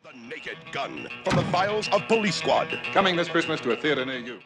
The Naked Gun from the files of Police Squad. Coming this Christmas to a theater near you.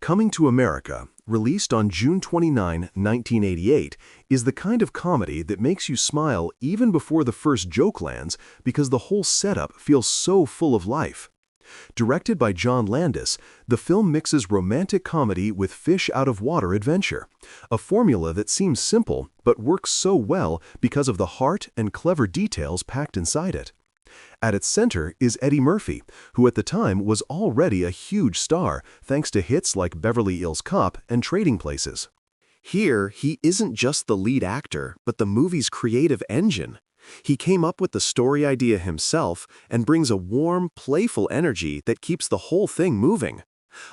Coming to America, released on June 29, 1988, is the kind of comedy that makes you smile even before the first joke lands because the whole setup feels so full of life. Directed by John Landis, the film mixes romantic comedy with fish-out-of-water adventure, a formula that seems simple but works so well because of the heart and clever details packed inside it. At its center is Eddie Murphy, who at the time was already a huge star thanks to hits like Beverly Hills Cop and Trading Places. Here, he isn't just the lead actor, but the movie's creative engine. He came up with the story idea himself and brings a warm, playful energy that keeps the whole thing moving.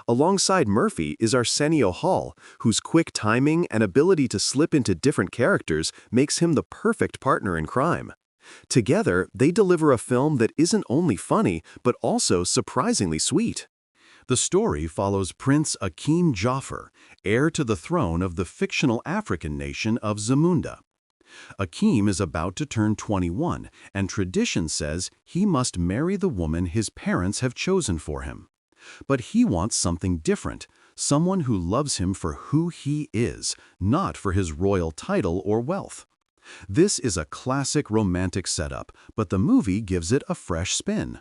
Alongside Murphy is Arsenio Hall, whose quick timing and ability to slip into different characters makes him the perfect partner in crime. Together, they deliver a film that isn't only funny, but also surprisingly sweet. The story follows Prince Akeem Jaffer, heir to the throne of the fictional African nation of Zamunda. Akeem is about to turn 21, and tradition says he must marry the woman his parents have chosen for him. But he wants something different, someone who loves him for who he is, not for his royal title or wealth. This is a classic romantic setup, but the movie gives it a fresh spin.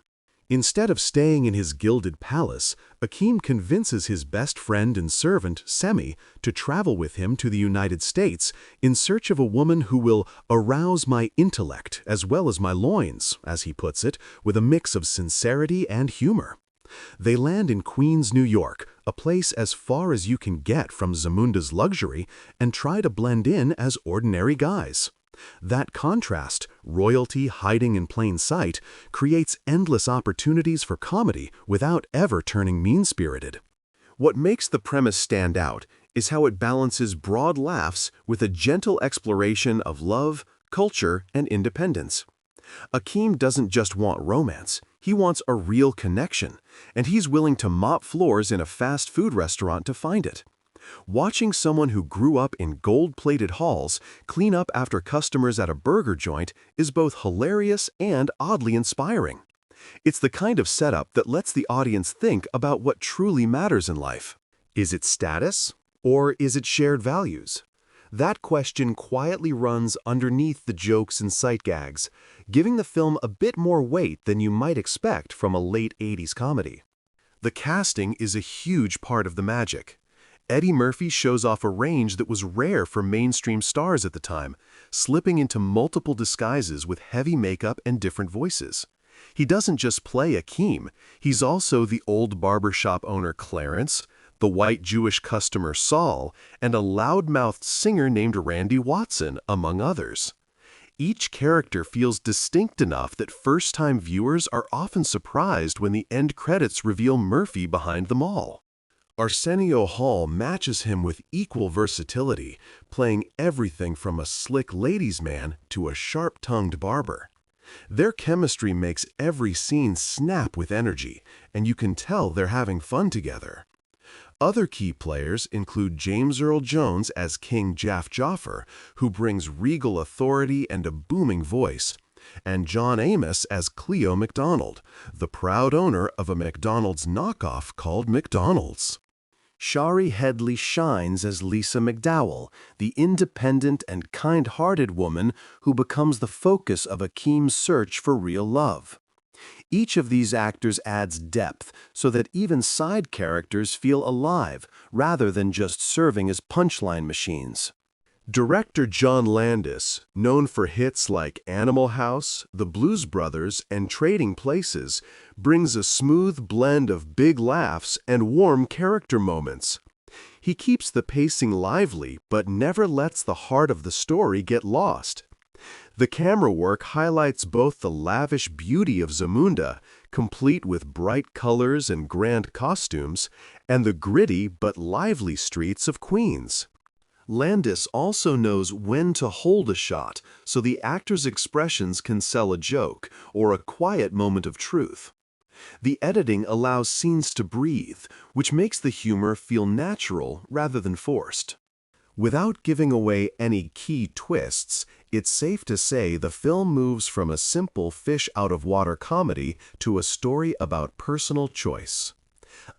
Instead of staying in his gilded palace, Akeem convinces his best friend and servant, Semi, to travel with him to the United States in search of a woman who will arouse my intellect as well as my loins, as he puts it, with a mix of sincerity and humor. They land in Queens, New York, a place as far as you can get from Zamunda's luxury, and try to blend in as ordinary guys. That contrast, royalty hiding in plain sight, creates endless opportunities for comedy without ever turning mean-spirited. What makes the premise stand out is how it balances broad laughs with a gentle exploration of love, culture, and independence. Akeem doesn't just want romance, he wants a real connection, and he's willing to mop floors in a fast food restaurant to find it. Watching someone who grew up in gold-plated halls clean up after customers at a burger joint is both hilarious and oddly inspiring. It's the kind of setup that lets the audience think about what truly matters in life. Is it status? Or is it shared values? That question quietly runs underneath the jokes and sight gags, giving the film a bit more weight than you might expect from a late 80s comedy. The casting is a huge part of the magic. Eddie Murphy shows off a range that was rare for mainstream stars at the time, slipping into multiple disguises with heavy makeup and different voices. He doesn't just play Akeem, he's also the old barbershop owner Clarence, the white Jewish customer Saul, and a loudmouthed singer named Randy Watson, among others. Each character feels distinct enough that first-time viewers are often surprised when the end credits reveal Murphy behind them all. Arsenio Hall matches him with equal versatility, playing everything from a slick ladies' man to a sharp-tongued barber. Their chemistry makes every scene snap with energy, and you can tell they're having fun together. Other key players include James Earl Jones as King Jaff Joffer, who brings regal authority and a booming voice, and John Amos as Cleo MacDonald, the proud owner of a McDonald's knockoff called McDonald's. Shari Headley shines as Lisa McDowell, the independent and kind-hearted woman who becomes the focus of Akeem's search for real love. Each of these actors adds depth so that even side characters feel alive rather than just serving as punchline machines. Director John Landis, known for hits like Animal House, The Blues Brothers, and Trading Places, brings a smooth blend of big laughs and warm character moments. He keeps the pacing lively but never lets the heart of the story get lost. The camera work highlights both the lavish beauty of Zamunda, complete with bright colors and grand costumes, and the gritty but lively streets of Queens. Landis also knows when to hold a shot so the actor's expressions can sell a joke or a quiet moment of truth. The editing allows scenes to breathe, which makes the humor feel natural rather than forced. Without giving away any key twists, it's safe to say the film moves from a simple fish-out-of-water comedy to a story about personal choice.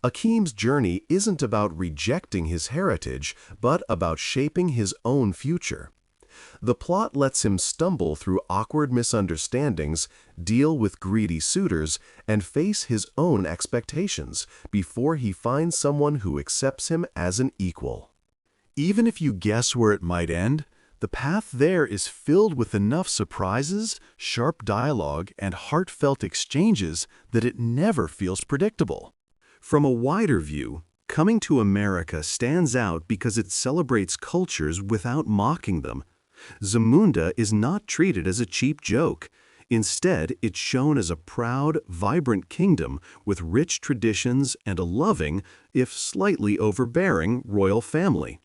Akeem's journey isn't about rejecting his heritage, but about shaping his own future. The plot lets him stumble through awkward misunderstandings, deal with greedy suitors, and face his own expectations before he finds someone who accepts him as an equal. Even if you guess where it might end, the path there is filled with enough surprises, sharp dialogue, and heartfelt exchanges that it never feels predictable. From a wider view, Coming to America stands out because it celebrates cultures without mocking them. Zamunda is not treated as a cheap joke. Instead, it's shown as a proud, vibrant kingdom with rich traditions and a loving, if slightly overbearing, royal family.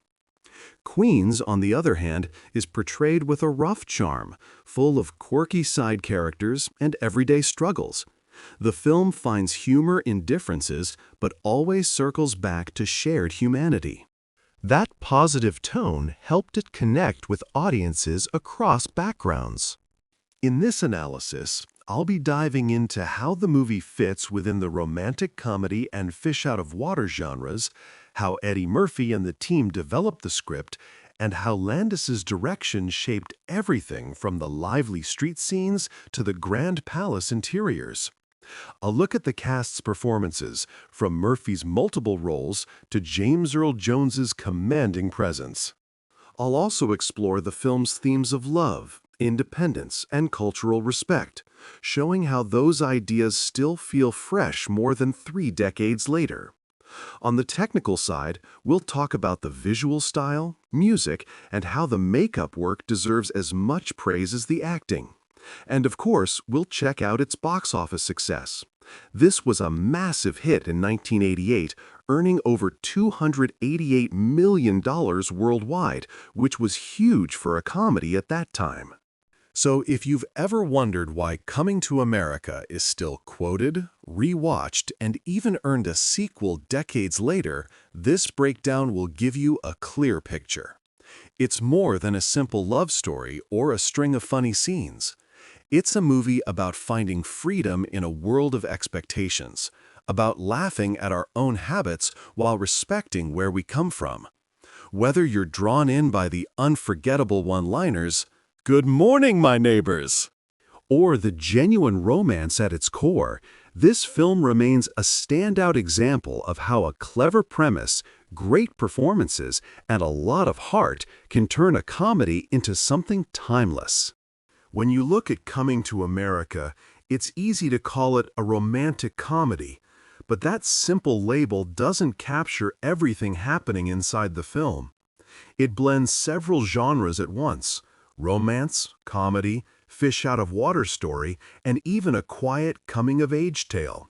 Queens, on the other hand, is portrayed with a rough charm, full of quirky side characters and everyday struggles. The film finds humor in differences, but always circles back to shared humanity. That positive tone helped it connect with audiences across backgrounds. In this analysis, I'll be diving into how the movie fits within the romantic comedy and fish-out-of-water genres, how Eddie Murphy and the team developed the script, and how Landis's direction shaped everything from the lively street scenes to the grand palace interiors. I'll look at the cast's performances, from Murphy's multiple roles to James Earl Jones's commanding presence. I'll also explore the film's themes of love, independence, and cultural respect, showing how those ideas still feel fresh more than 3 decades later. On the technical side, we'll talk about the visual style, music, and how the makeup work deserves as much praise as the acting. And of course, we'll check out its box office success. This was a massive hit in 1988, earning over $288 million worldwide, which was huge for a comedy at that time. So if you've ever wondered why Coming to America is still quoted, rewatched, and even earned a sequel decades later, this breakdown will give you a clear picture. It's more than a simple love story or a string of funny scenes. It's a movie about finding freedom in a world of expectations, about laughing at our own habits while respecting where we come from. Whether you're drawn in by the unforgettable one-liners, "Good morning, my neighbors," or the genuine romance at its core, This film remains a standout example of how a clever premise, great performances, and a lot of heart can turn a comedy into something timeless. When you look at Coming to America, it's easy to call it a romantic comedy, but that simple label doesn't capture everything happening inside the film. It blends several genres at once: romance, comedy, fish-out-of-water story, and even a quiet coming-of-age tale.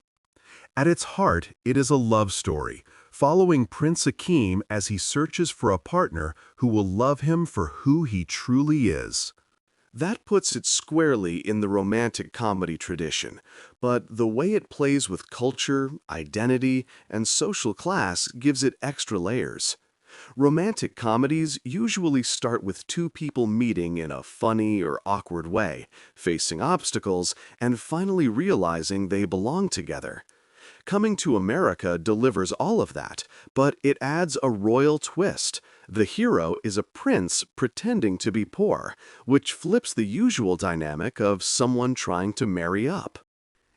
At its heart, it is a love story, following Prince Akeem as he searches for a partner who will love him for who he truly is. That puts it squarely in the romantic comedy tradition, but the way it plays with culture, identity, and social class gives it extra layers. Romantic comedies usually start with two people meeting in a funny or awkward way, facing obstacles, and finally realizing they belong together. Coming to America delivers all of that, but it adds a royal twist. The hero is a prince pretending to be poor, which flips the usual dynamic of someone trying to marry up.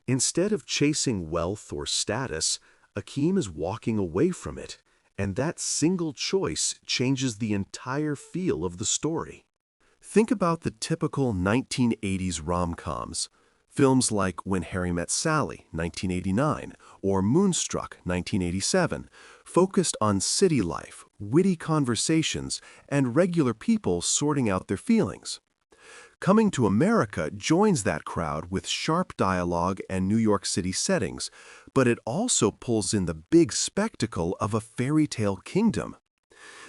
Instead of chasing wealth or status, Akeem is walking away from it, and that single choice changes the entire feel of the story. Think about the typical 1980s rom-coms. Films like When Harry Met Sally, 1989, or Moonstruck, 1987, focused on city life, witty conversations, and regular people sorting out their feelings. Coming to America joins that crowd with sharp dialogue and New York City settings, but it also pulls in the big spectacle of a fairy tale kingdom.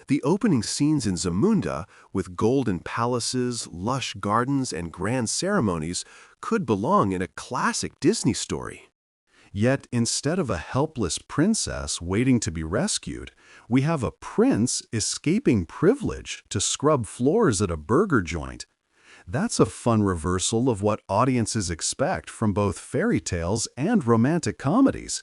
The opening scenes in Zamunda, with golden palaces, lush gardens, and grand ceremonies, could belong in a classic Disney story. Yet, instead of a helpless princess waiting to be rescued, we have a prince escaping privilege to scrub floors at a burger joint. That's a fun reversal of what audiences expect from both fairy tales and romantic comedies.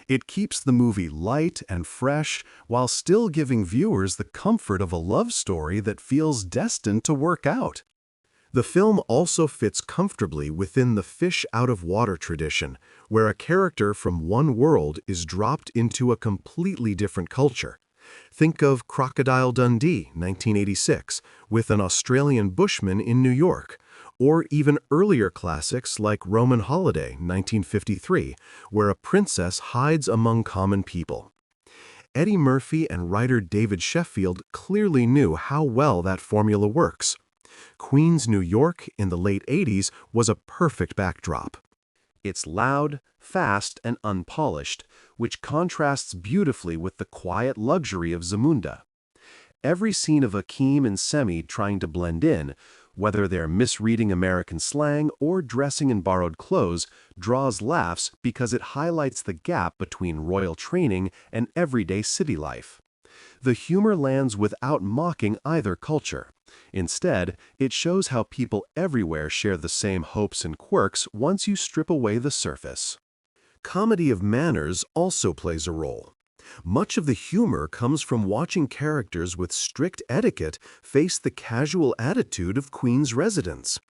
It keeps the movie light and fresh while still giving viewers the comfort of a love story that feels destined to work out. The film also fits comfortably within the fish-out-of-water tradition, where a character from one world is dropped into a completely different culture. Think of Crocodile Dundee, 1986, with an Australian bushman in New York, or even earlier classics like Roman Holiday, 1953, where a princess hides among common people. Eddie Murphy and writer David Sheffield clearly knew how well that formula works. Queens, New York in the late 80s was a perfect backdrop. It's loud, fast, and unpolished, which contrasts beautifully with the quiet luxury of Zamunda. Every scene of Akeem and Semi trying to blend in, whether they're misreading American slang or dressing in borrowed clothes, draws laughs because it highlights the gap between royal training and everyday city life. The humor lands without mocking either culture. Instead, it shows how people everywhere share the same hopes and quirks once you strip away the surface. Comedy of manners also plays a role. Much of the humor comes from watching characters with strict etiquette face the casual attitude of Queen's residents.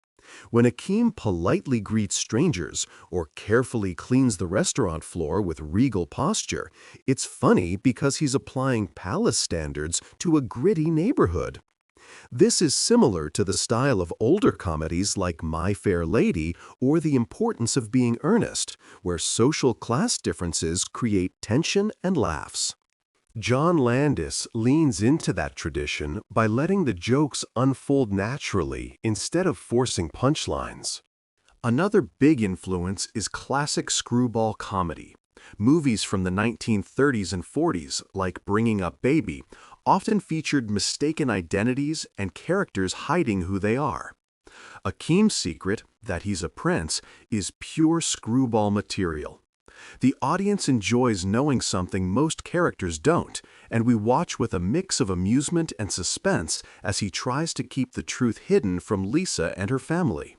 When Akeem politely greets strangers or carefully cleans the restaurant floor with regal posture, it's funny because he's applying palace standards to a gritty neighborhood. This is similar to the style of older comedies like My Fair Lady or The Importance of Being Earnest, where social class differences create tension and laughs. John Landis leans into that tradition by letting the jokes unfold naturally instead of forcing punchlines. Another big influence is classic screwball comedy. Movies from the 1930s and 40s, like Bringing Up Baby, often featured mistaken identities and characters hiding who they are. Akeem's secret, that he's a prince, is pure screwball material. The audience enjoys knowing something most characters don't, and we watch with a mix of amusement and suspense as he tries to keep the truth hidden from Lisa and her family.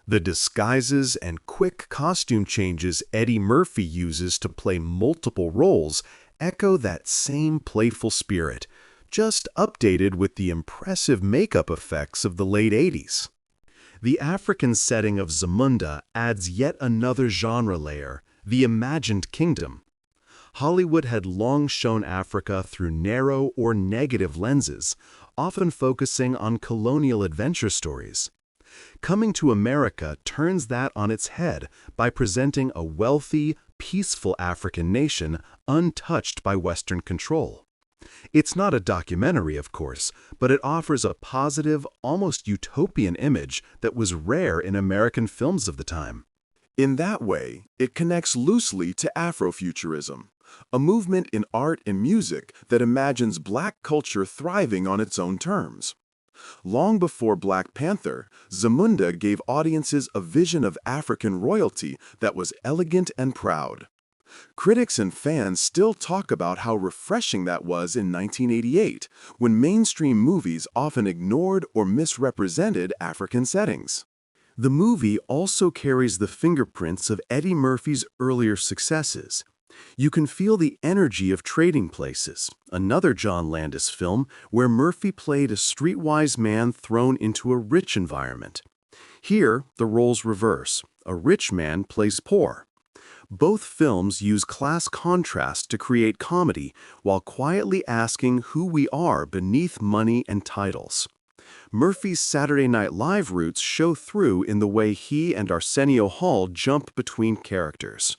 The disguises and quick costume changes Eddie Murphy uses to play multiple roles echo that same playful spirit, just updated with the impressive makeup effects of the late 80s. The African setting of Zamunda adds yet another genre layer, the imagined kingdom. Hollywood had long shown Africa through narrow or negative lenses, often focusing on colonial adventure stories. Coming to America turns that on its head by presenting a wealthy, peaceful African nation untouched by Western control. It's not a documentary, of course, but it offers a positive, almost utopian image that was rare in American films of the time. In that way, it connects loosely to Afrofuturism, a movement in art and music that imagines Black culture thriving on its own terms. Long before Black Panther, Zamunda gave audiences a vision of African royalty that was elegant and proud. Critics and fans still talk about how refreshing that was in 1988, when mainstream movies often ignored or misrepresented African settings. The movie also carries the fingerprints of Eddie Murphy's earlier successes. You can feel the energy of Trading Places, another John Landis film where Murphy played a streetwise man thrown into a rich environment. Here, the roles reverse. A rich man plays poor. Both films use class contrast to create comedy while quietly asking who we are beneath money and titles. Murphy's Saturday Night Live roots show through in the way he and Arsenio Hall jump between characters.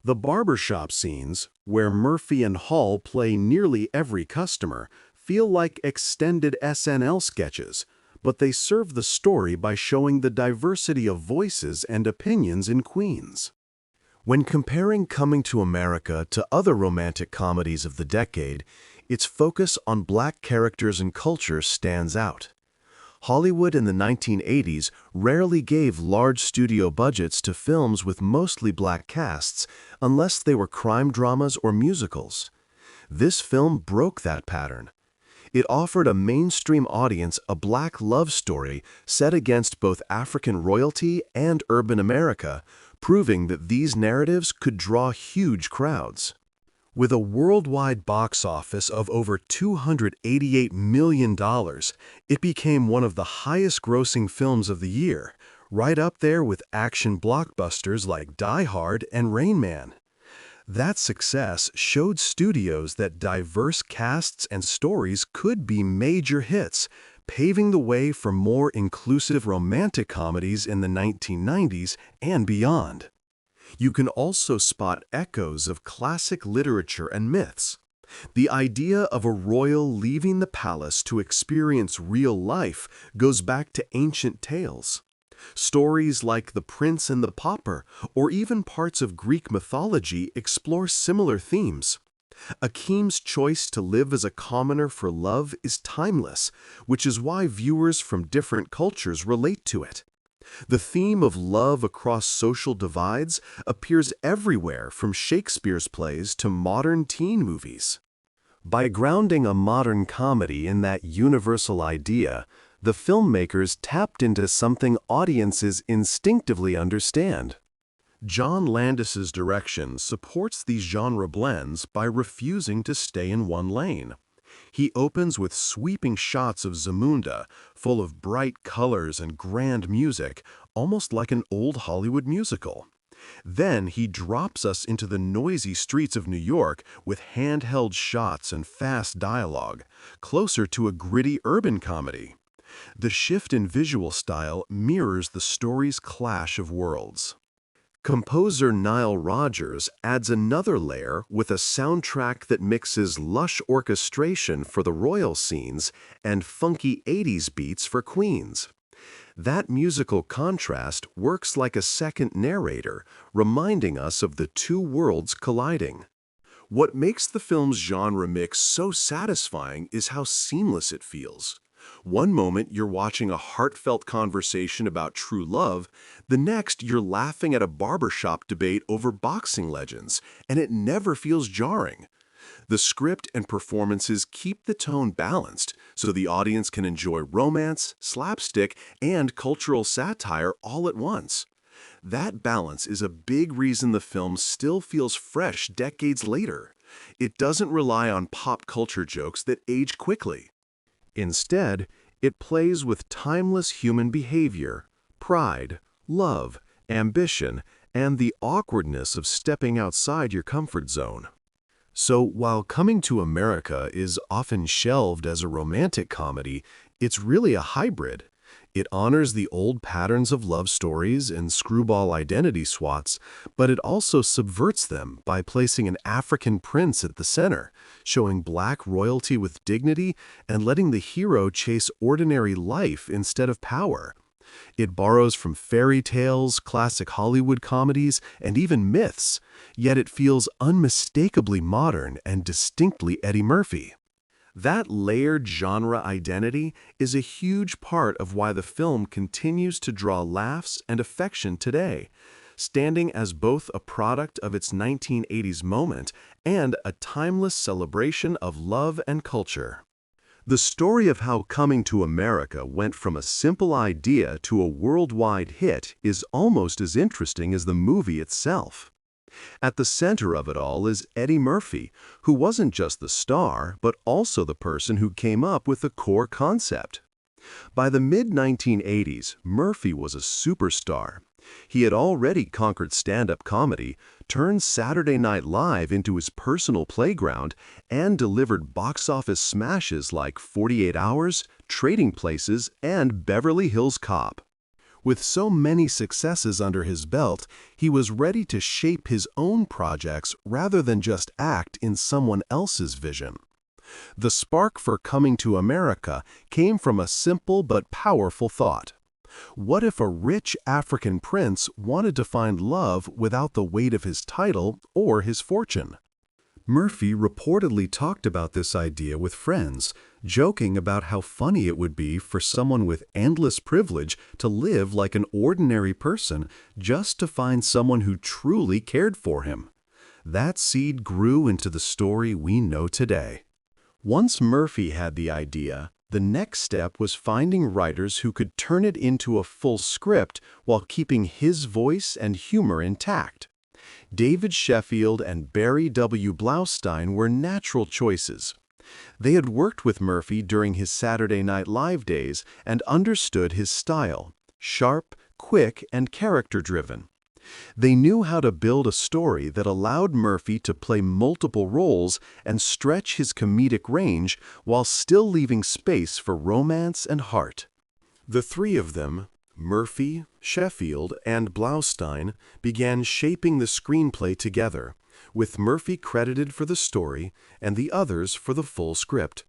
The barbershop scenes, where Murphy and Hall play nearly every customer, feel like extended SNL sketches, but they serve the story by showing the diversity of voices and opinions in Queens. When comparing Coming to America to other romantic comedies of the decade, its focus on Black characters and culture stands out. Hollywood in the 1980s rarely gave large studio budgets to films with mostly Black casts unless they were crime dramas or musicals. This film broke that pattern. It offered a mainstream audience a Black love story set against both African royalty and urban America, proving that these narratives could draw huge crowds. With a worldwide box office of over $288 million, it became one of the highest-grossing films of the year, right up there with action blockbusters like Die Hard and Rain Man. That success showed studios that diverse casts and stories could be major hits, paving the way for more inclusive romantic comedies in the 1990s and beyond. You can also spot echoes of classic literature and myths. The idea of a royal leaving the palace to experience real life goes back to ancient tales. Stories like The Prince and the Pauper, or even parts of Greek mythology, explore similar themes. Akeem's choice to live as a commoner for love is timeless, which is why viewers from different cultures relate to it. The theme of love across social divides appears everywhere from Shakespeare's plays to modern teen movies. By grounding a modern comedy in that universal idea, the filmmakers tapped into something audiences instinctively understand. John Landis's direction supports these genre blends by refusing to stay in one lane. He opens with sweeping shots of Zamunda, full of bright colors and grand music, almost like an old Hollywood musical. Then he drops us into the noisy streets of New York with handheld shots and fast dialogue, closer to a gritty urban comedy. The shift in visual style mirrors the story's clash of worlds. Composer Nile Rodgers adds another layer with a soundtrack that mixes lush orchestration for the royal scenes and funky 80s beats for Queens. That musical contrast works like a second narrator, reminding us of the two worlds colliding. What makes the film's genre mix so satisfying is how seamless it feels. One moment you're watching a heartfelt conversation about true love, the next you're laughing at a barbershop debate over boxing legends, and it never feels jarring. The script and performances keep the tone balanced so the audience can enjoy romance, slapstick, and cultural satire all at once. That balance is a big reason the film still feels fresh decades later. It doesn't rely on pop culture jokes that age quickly. Instead, it plays with timeless human behavior, pride, love, ambition, and the awkwardness of stepping outside your comfort zone. So while Coming to America is often shelved as a romantic comedy, it's really a hybrid. It honors the old patterns of love stories and screwball identity swats, but it also subverts them by placing an African prince at the center, showing black royalty with dignity and letting the hero chase ordinary life instead of power. It borrows from fairy tales, classic Hollywood comedies, and even myths, yet it feels unmistakably modern and distinctly Eddie Murphy. That layered genre identity is a huge part of why the film continues to draw laughs and affection today, standing as both a product of its 1980s moment and a timeless celebration of love and culture. The story of how Coming to America went from a simple idea to a worldwide hit is almost as interesting as the movie itself. At the center of it all is Eddie Murphy, who wasn't just the star, but also the person who came up with the core concept. By the mid-1980s, Murphy was a superstar. He had already conquered stand-up comedy, turned Saturday Night Live into his personal playground, and delivered box-office smashes like 48 Hours, Trading Places, and Beverly Hills Cop. With so many successes under his belt, he was ready to shape his own projects rather than just act in someone else's vision. The spark for Coming to America came from a simple but powerful thought. What if a rich African prince wanted to find love without the weight of his title or his fortune? Murphy reportedly talked about this idea with friends, joking about how funny it would be for someone with endless privilege to live like an ordinary person just to find someone who truly cared for him. That seed grew into the story we know today. Once Murphy had the idea, the next step was finding writers who could turn it into a full script while keeping his voice and humor intact. David Sheffield and Barry W. Blaustein were natural choices. They had worked with Murphy during his Saturday Night Live days and understood his style, sharp, quick, and character-driven. They knew how to build a story that allowed Murphy to play multiple roles and stretch his comedic range while still leaving space for romance and heart. The three of them, Murphy, Sheffield, and Blaustein, began shaping the screenplay together, with Murphy credited for the story and the others for the full script.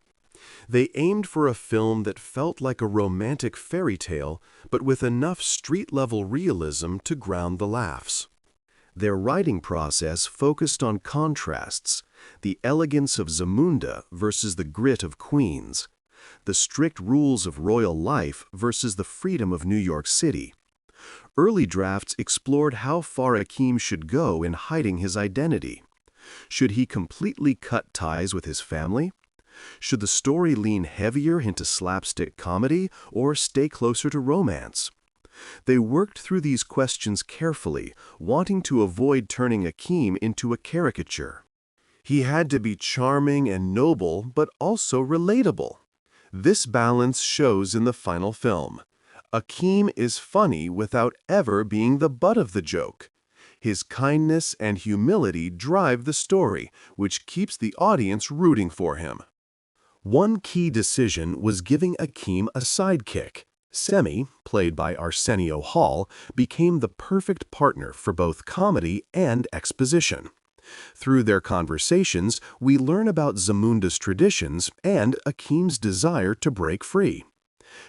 They aimed for a film that felt like a romantic fairy tale, but with enough street-level realism to ground the laughs. Their writing process focused on contrasts, the elegance of Zamunda versus the grit of Queens, the strict rules of royal life versus the freedom of New York City. Early drafts explored how far Akeem should go in hiding his identity. Should he completely cut ties with his family? Should the story lean heavier into slapstick comedy or stay closer to romance? They worked through these questions carefully, wanting to avoid turning Akeem into a caricature. He had to be charming and noble, but also relatable. This balance shows in the final film. Akeem is funny without ever being the butt of the joke. His kindness and humility drive the story, which keeps the audience rooting for him. One key decision was giving Akeem a sidekick. Semi, played by Arsenio Hall, became the perfect partner for both comedy and exposition. Through their conversations, we learn about Zamunda's traditions and Akeem's desire to break free.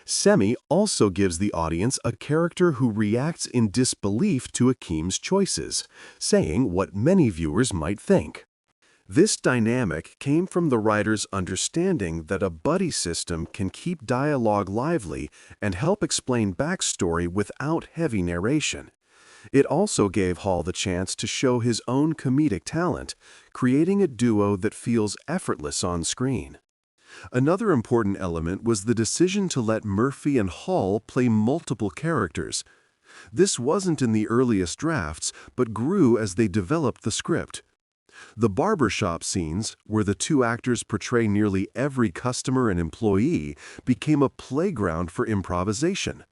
Semi also gives the audience a character who reacts in disbelief to Akeem's choices, saying what many viewers might think. This dynamic came from the writer's understanding that a buddy system can keep dialogue lively and help explain backstory without heavy narration. It also gave Hall the chance to show his own comedic talent, creating a duo that feels effortless on screen. Another important element was the decision to let Murphy and Hall play multiple characters. This wasn't in the earliest drafts, but grew as they developed the script. The barbershop scenes, where the two actors portray nearly every customer and employee, became a playground for improvisation.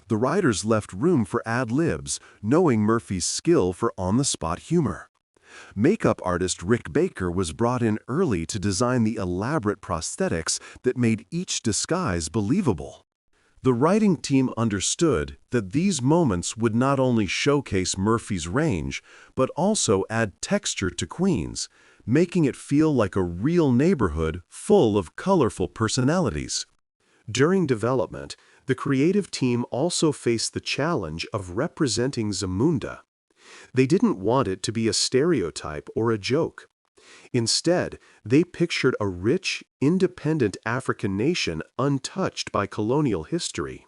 The writers left room for ad-libs, knowing Murphy's skill for on-the-spot humor. Makeup artist Rick Baker was brought in early to design the elaborate prosthetics that made each disguise believable. The writing team understood that these moments would not only showcase Murphy's range, but also add texture to Queens, making it feel like a real neighborhood full of colorful personalities. During development, the creative team also faced the challenge of representing Zamunda. They didn't want it to be a stereotype or a joke. Instead, they pictured a rich, independent African nation untouched by colonial history.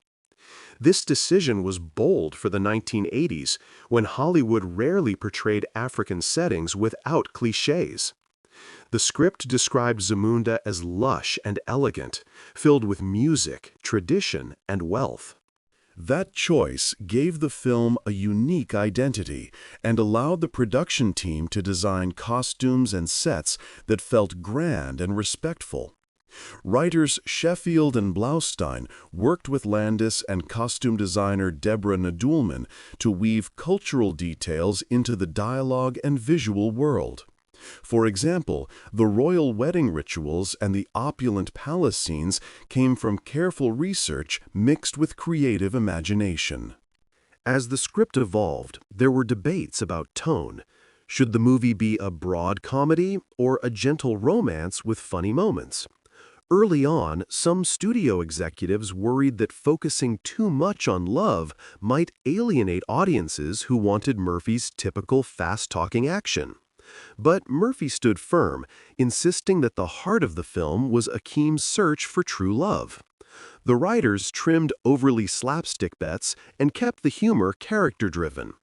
This decision was bold for the 1980s, when Hollywood rarely portrayed African settings without clichés. The script described Zamunda as lush and elegant, filled with music, tradition, and wealth. That choice gave the film a unique identity and allowed the production team to design costumes and sets that felt grand and respectful. Writers Sheffield and Blaustein worked with Landis and costume designer Deborah Nadoolman to weave cultural details into the dialogue and visual world. For example, the royal wedding rituals and the opulent palace scenes came from careful research mixed with creative imagination. As the script evolved, there were debates about tone. Should the movie be a broad comedy or a gentle romance with funny moments? Early on, some studio executives worried that focusing too much on love might alienate audiences who wanted Murphy's typical fast-talking action. But Murphy stood firm, insisting that the heart of the film was Akeem's search for true love. The writers trimmed overly slapstick bets and kept the humor character-driven.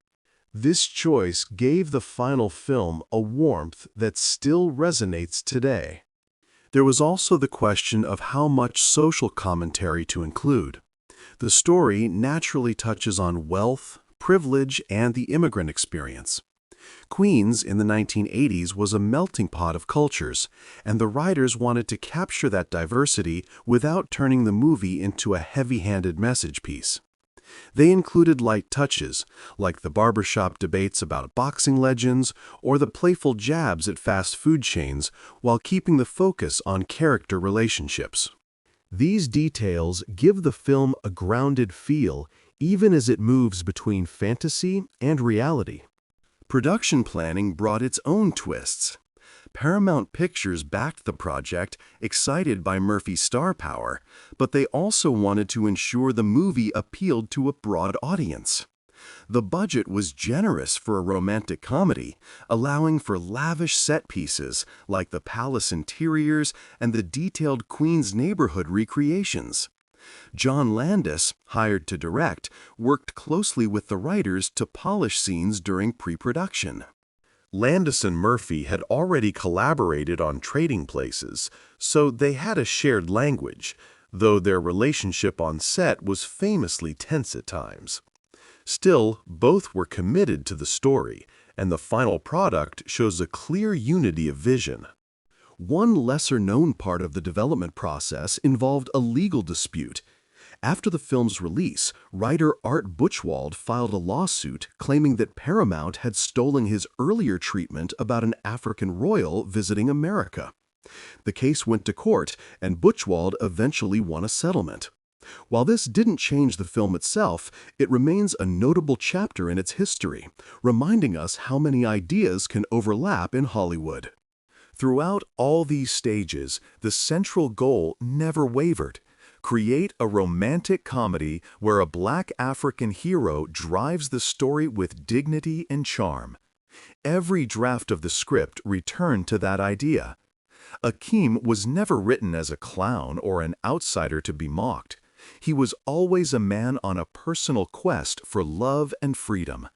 This choice gave the final film a warmth that still resonates today. There was also the question of how much social commentary to include. The story naturally touches on wealth, privilege, and the immigrant experience. Queens in the 1980s was a melting pot of cultures, and the writers wanted to capture that diversity without turning the movie into a heavy-handed message piece. They included light touches, like the barbershop debates about boxing legends or the playful jabs at fast food chains, while keeping the focus on character relationships. These details give the film a grounded feel, even as it moves between fantasy and reality. Production planning brought its own twists. Paramount Pictures backed the project, excited by Murphy's star power, but they also wanted to ensure the movie appealed to a broad audience. The budget was generous for a romantic comedy, allowing for lavish set pieces like the palace interiors and the detailed Queens neighborhood recreations. John Landis, hired to direct, worked closely with the writers to polish scenes during pre-production. Landis and Murphy had already collaborated on Trading Places, so they had a shared language, though their relationship on set was famously tense at times. Still, both were committed to the story, and the final product shows a clear unity of vision. One lesser-known part of the development process involved a legal dispute. After the film's release, writer Art Buchwald filed a lawsuit claiming that Paramount had stolen his earlier treatment about an African royal visiting America. The case went to court, and Buchwald eventually won a settlement. While this didn't change the film itself, it remains a notable chapter in its history, reminding us how many ideas can overlap in Hollywood. Throughout all these stages, the central goal never wavered. Create a romantic comedy where a Black African hero drives the story with dignity and charm. Every draft of the script returned to that idea. Akeem was never written as a clown or an outsider to be mocked. He was always a man on a personal quest for love and freedom.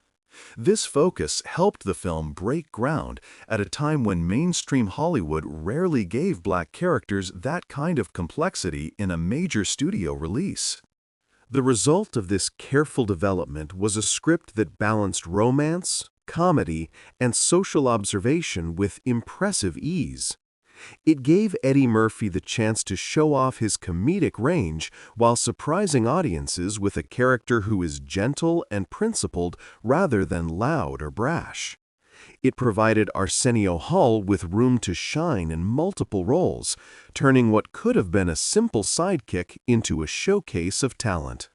This focus helped the film break ground at a time when mainstream Hollywood rarely gave Black characters that kind of complexity in a major studio release. The result of this careful development was a script that balanced romance, comedy, and social observation with impressive ease. It gave Eddie Murphy the chance to show off his comedic range while surprising audiences with a character who is gentle and principled rather than loud or brash. It provided Arsenio Hall with room to shine in multiple roles, turning what could have been a simple sidekick into a showcase of talent.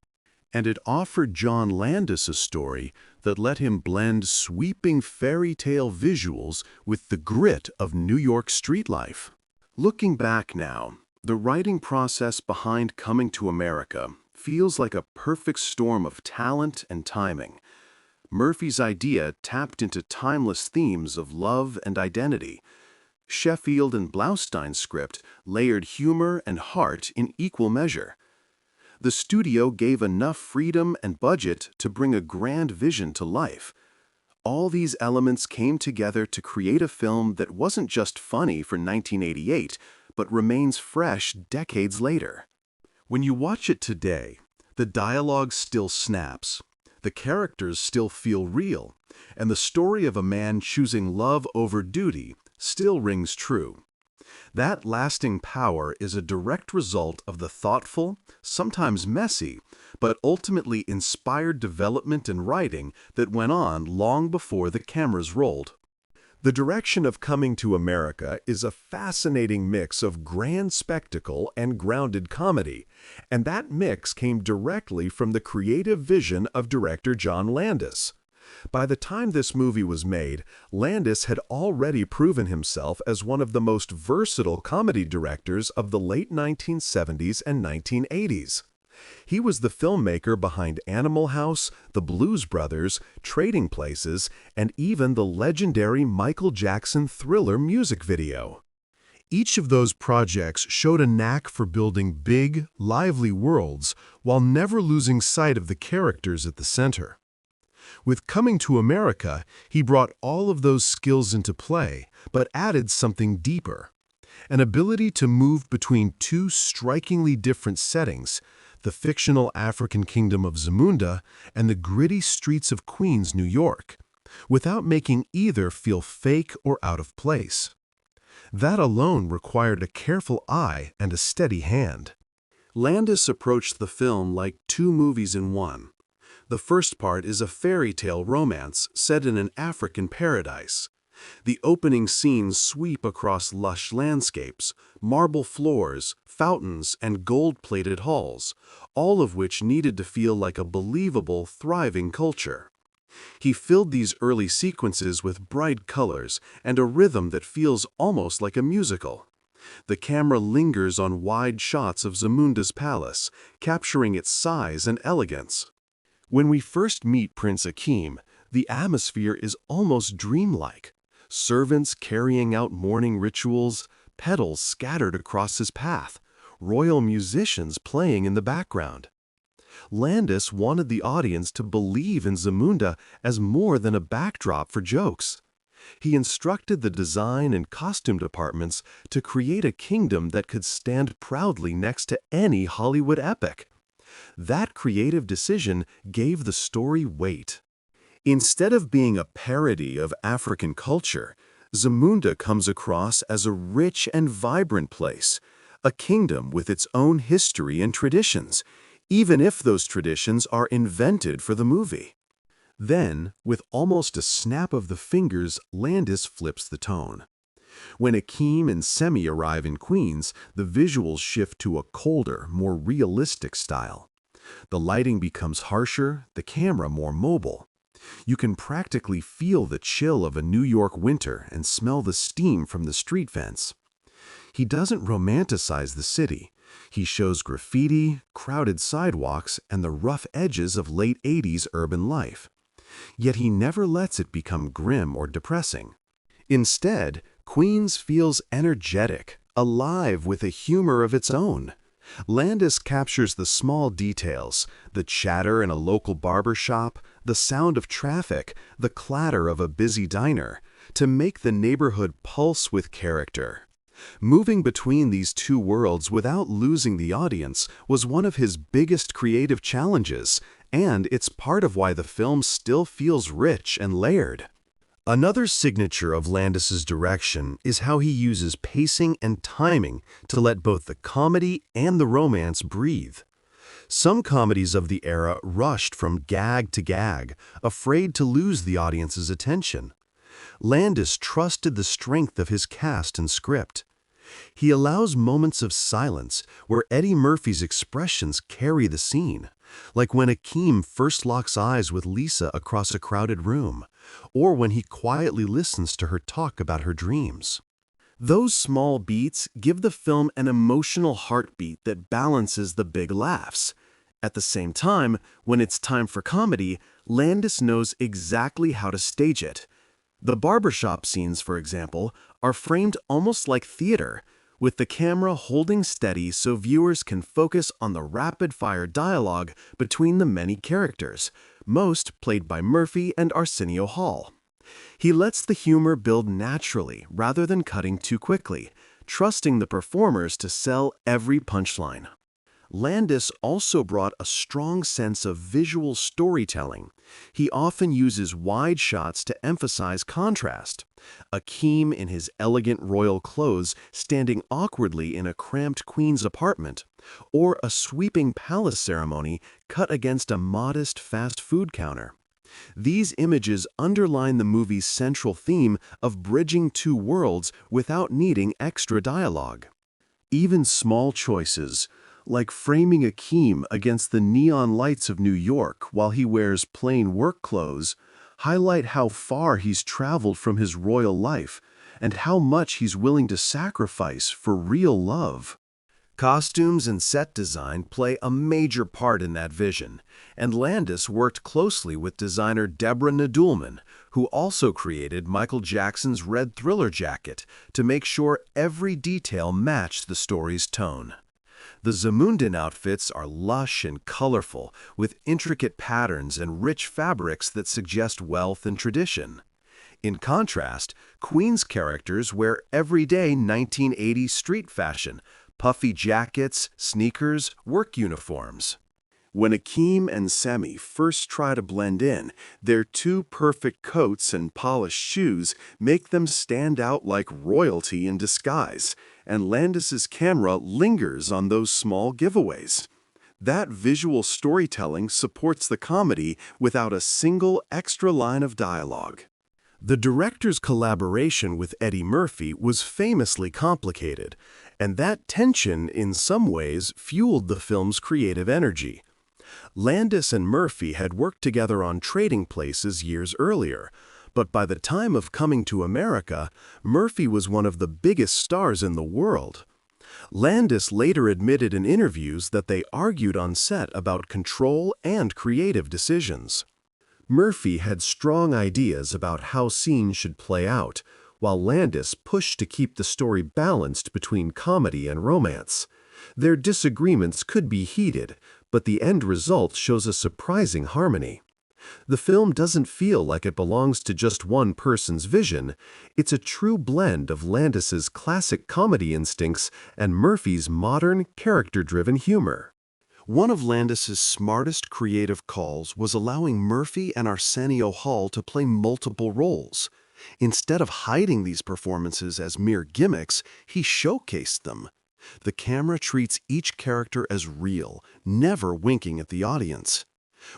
And it offered John Landis a story that let him blend sweeping fairy tale visuals with the grit of New York street life. Looking back now, the writing process behind Coming to America feels like a perfect storm of talent and timing. Murphy's idea tapped into timeless themes of love and identity. Sheffield and Blaustein's script layered humor and heart in equal measure. The studio gave enough freedom and budget to bring a grand vision to life. All these elements came together to create a film that wasn't just funny for 1988, but remains fresh decades later. When you watch it today, the dialogue still snaps, the characters still feel real, and the story of a man choosing love over duty still rings true. That lasting power is a direct result of the thoughtful, sometimes messy, but ultimately inspired development and writing that went on long before the cameras rolled. The direction of Coming to America is a fascinating mix of grand spectacle and grounded comedy, and that mix came directly from the creative vision of director John Landis. By the time this movie was made, Landis had already proven himself as one of the most versatile comedy directors of the late 1970s and 1980s. He was the filmmaker behind Animal House, The Blues Brothers, Trading Places, and even the legendary Michael Jackson Thriller music video. Each of those projects showed a knack for building big, lively worlds while never losing sight of the characters at the center. With Coming to America, he brought all of those skills into play, but added something deeper. An ability to move between two strikingly different settings, the fictional African kingdom of Zamunda and the gritty streets of Queens, New York, without making either feel fake or out of place. That alone required a careful eye and a steady hand. Landis approached the film like two movies in one. The first part is a fairy tale romance set in an African paradise. The opening scenes sweep across lush landscapes, marble floors, fountains, and gold-plated halls, all of which needed to feel like a believable, thriving culture. He filled these early sequences with bright colors and a rhythm that feels almost like a musical. The camera lingers on wide shots of Zamunda's palace, capturing its size and elegance. When we first meet Prince Akeem, the atmosphere is almost dreamlike. Servants carrying out morning rituals, petals scattered across his path, royal musicians playing in the background. Landis wanted the audience to believe in Zamunda as more than a backdrop for jokes. He instructed the design and costume departments to create a kingdom that could stand proudly next to any Hollywood epic. That creative decision gave the story weight. Instead of being a parody of African culture, Zamunda comes across as a rich and vibrant place, a kingdom with its own history and traditions, even if those traditions are invented for the movie. Then, with almost a snap of the fingers, Landis flips the tone. When Akeem and Semi arrive in Queens, the visuals shift to a colder, more realistic style. The lighting becomes harsher, the camera more mobile. You can practically feel the chill of a New York winter and smell the steam from the street vents. He doesn't romanticize the city. He shows graffiti, crowded sidewalks, and the rough edges of late 80s urban life. Yet he never lets it become grim or depressing. Instead, Queens feels energetic, alive with a humor of its own. Landis captures the small details, the chatter in a local barber shop, the sound of traffic, the clatter of a busy diner, to make the neighborhood pulse with character. Moving between these two worlds without losing the audience was one of his biggest creative challenges, and it's part of why the film still feels rich and layered. Another signature of Landis's direction is how he uses pacing and timing to let both the comedy and the romance breathe. Some comedies of the era rushed from gag to gag, afraid to lose the audience's attention. Landis trusted the strength of his cast and script. He allows moments of silence where Eddie Murphy's expressions carry the scene, like when Akeem first locks eyes with Lisa across a crowded room, or when he quietly listens to her talk about her dreams. Those small beats give the film an emotional heartbeat that balances the big laughs. At the same time, when it's time for comedy, Landis knows exactly how to stage it. The barbershop scenes, for example, are framed almost like theater, with the camera holding steady so viewers can focus on the rapid-fire dialogue between the many characters, most played by Murphy and Arsenio Hall. He lets the humor build naturally rather than cutting too quickly, trusting the performers to sell every punchline. Landis also brought a strong sense of visual storytelling. He often uses wide shots to emphasize contrast. Akeem in his elegant royal clothes standing awkwardly in a cramped queen's apartment, or a sweeping palace ceremony cut against a modest fast food counter. These images underline the movie's central theme of bridging two worlds without needing extra dialogue. Even small choices, like framing Akeem against the neon lights of New York while he wears plain work clothes, highlight how far he's traveled from his royal life and how much he's willing to sacrifice for real love. Costumes and set design play a major part in that vision, and Landis worked closely with designer Deborah Nadoolman, who also created Michael Jackson's red Thriller jacket, to make sure every detail matched the story's tone. The Zamundin outfits are lush and colorful, with intricate patterns and rich fabrics that suggest wealth and tradition. In contrast, Queen's characters wear everyday 1980s street fashion, puffy jackets, sneakers, work uniforms. When Akeem and Semi first try to blend in, their two perfect coats and polished shoes make them stand out like royalty in disguise, and Landis's camera lingers on those small giveaways. That visual storytelling supports the comedy without a single extra line of dialogue. The director's collaboration with Eddie Murphy was famously complicated, and that tension in some ways fueled the film's creative energy. Landis and Murphy had worked together on Trading Places years earlier, but by the time of Coming to America, Murphy was one of the biggest stars in the world. Landis later admitted in interviews that they argued on set about control and creative decisions. Murphy had strong ideas about how scenes should play out, while Landis pushed to keep the story balanced between comedy and romance. Their disagreements could be heated, but the end result shows a surprising harmony. The film doesn't feel like it belongs to just one person's vision. It's a true blend of Landis's classic comedy instincts and Murphy's modern, character-driven humor. One of Landis's smartest creative calls was allowing Murphy and Arsenio Hall to play multiple roles. Instead of hiding these performances as mere gimmicks, he showcased them. The camera treats each character as real, never winking at the audience.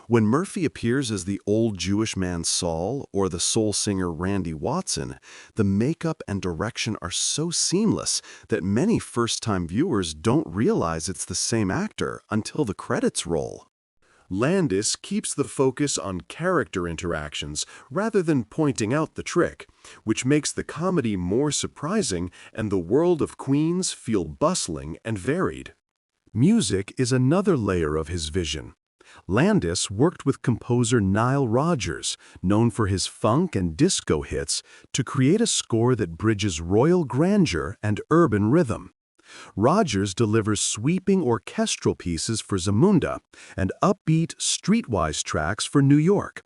When Murphy appears as the old Jewish man Saul or the soul singer Randy Watson, the makeup and direction are so seamless that many first-time viewers don't realize it's the same actor until the credits roll. Landis keeps the focus on character interactions rather than pointing out the trick, which makes the comedy more surprising and the world of Queens feel bustling and varied. Music is another layer of his vision. Landis worked with composer Nile Rodgers, known for his funk and disco hits, to create a score that bridges royal grandeur and urban rhythm. Rodgers delivers sweeping orchestral pieces for Zamunda and upbeat, streetwise tracks for New York.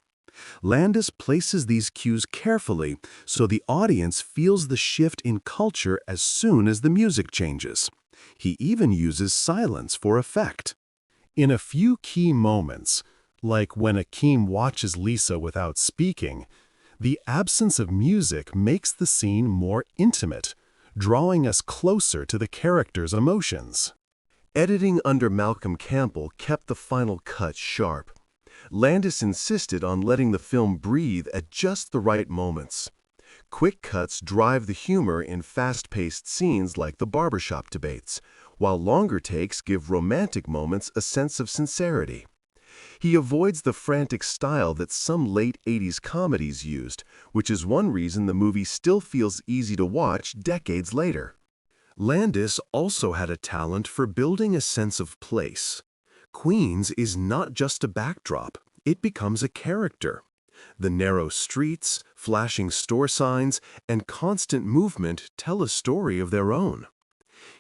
Landis places these cues carefully so the audience feels the shift in culture as soon as the music changes. He even uses silence for effect. In a few key moments, like when Akeem watches Lisa without speaking, The absence of music makes the scene more intimate, drawing us closer to the character's emotions. Editing under Malcolm Campbell kept the final cut sharp. Landis insisted on letting the film breathe at just the right moments. Quick cuts drive the humor in fast-paced scenes like the barbershop debates, while longer takes give romantic moments a sense of sincerity. He avoids the frantic style that some late 80s comedies used, which is one reason the movie still feels easy to watch decades later. Landis also had a talent for building a sense of place. Queens is not just a backdrop, it becomes a character. The narrow streets, flashing store signs, and constant movement tell a story of their own.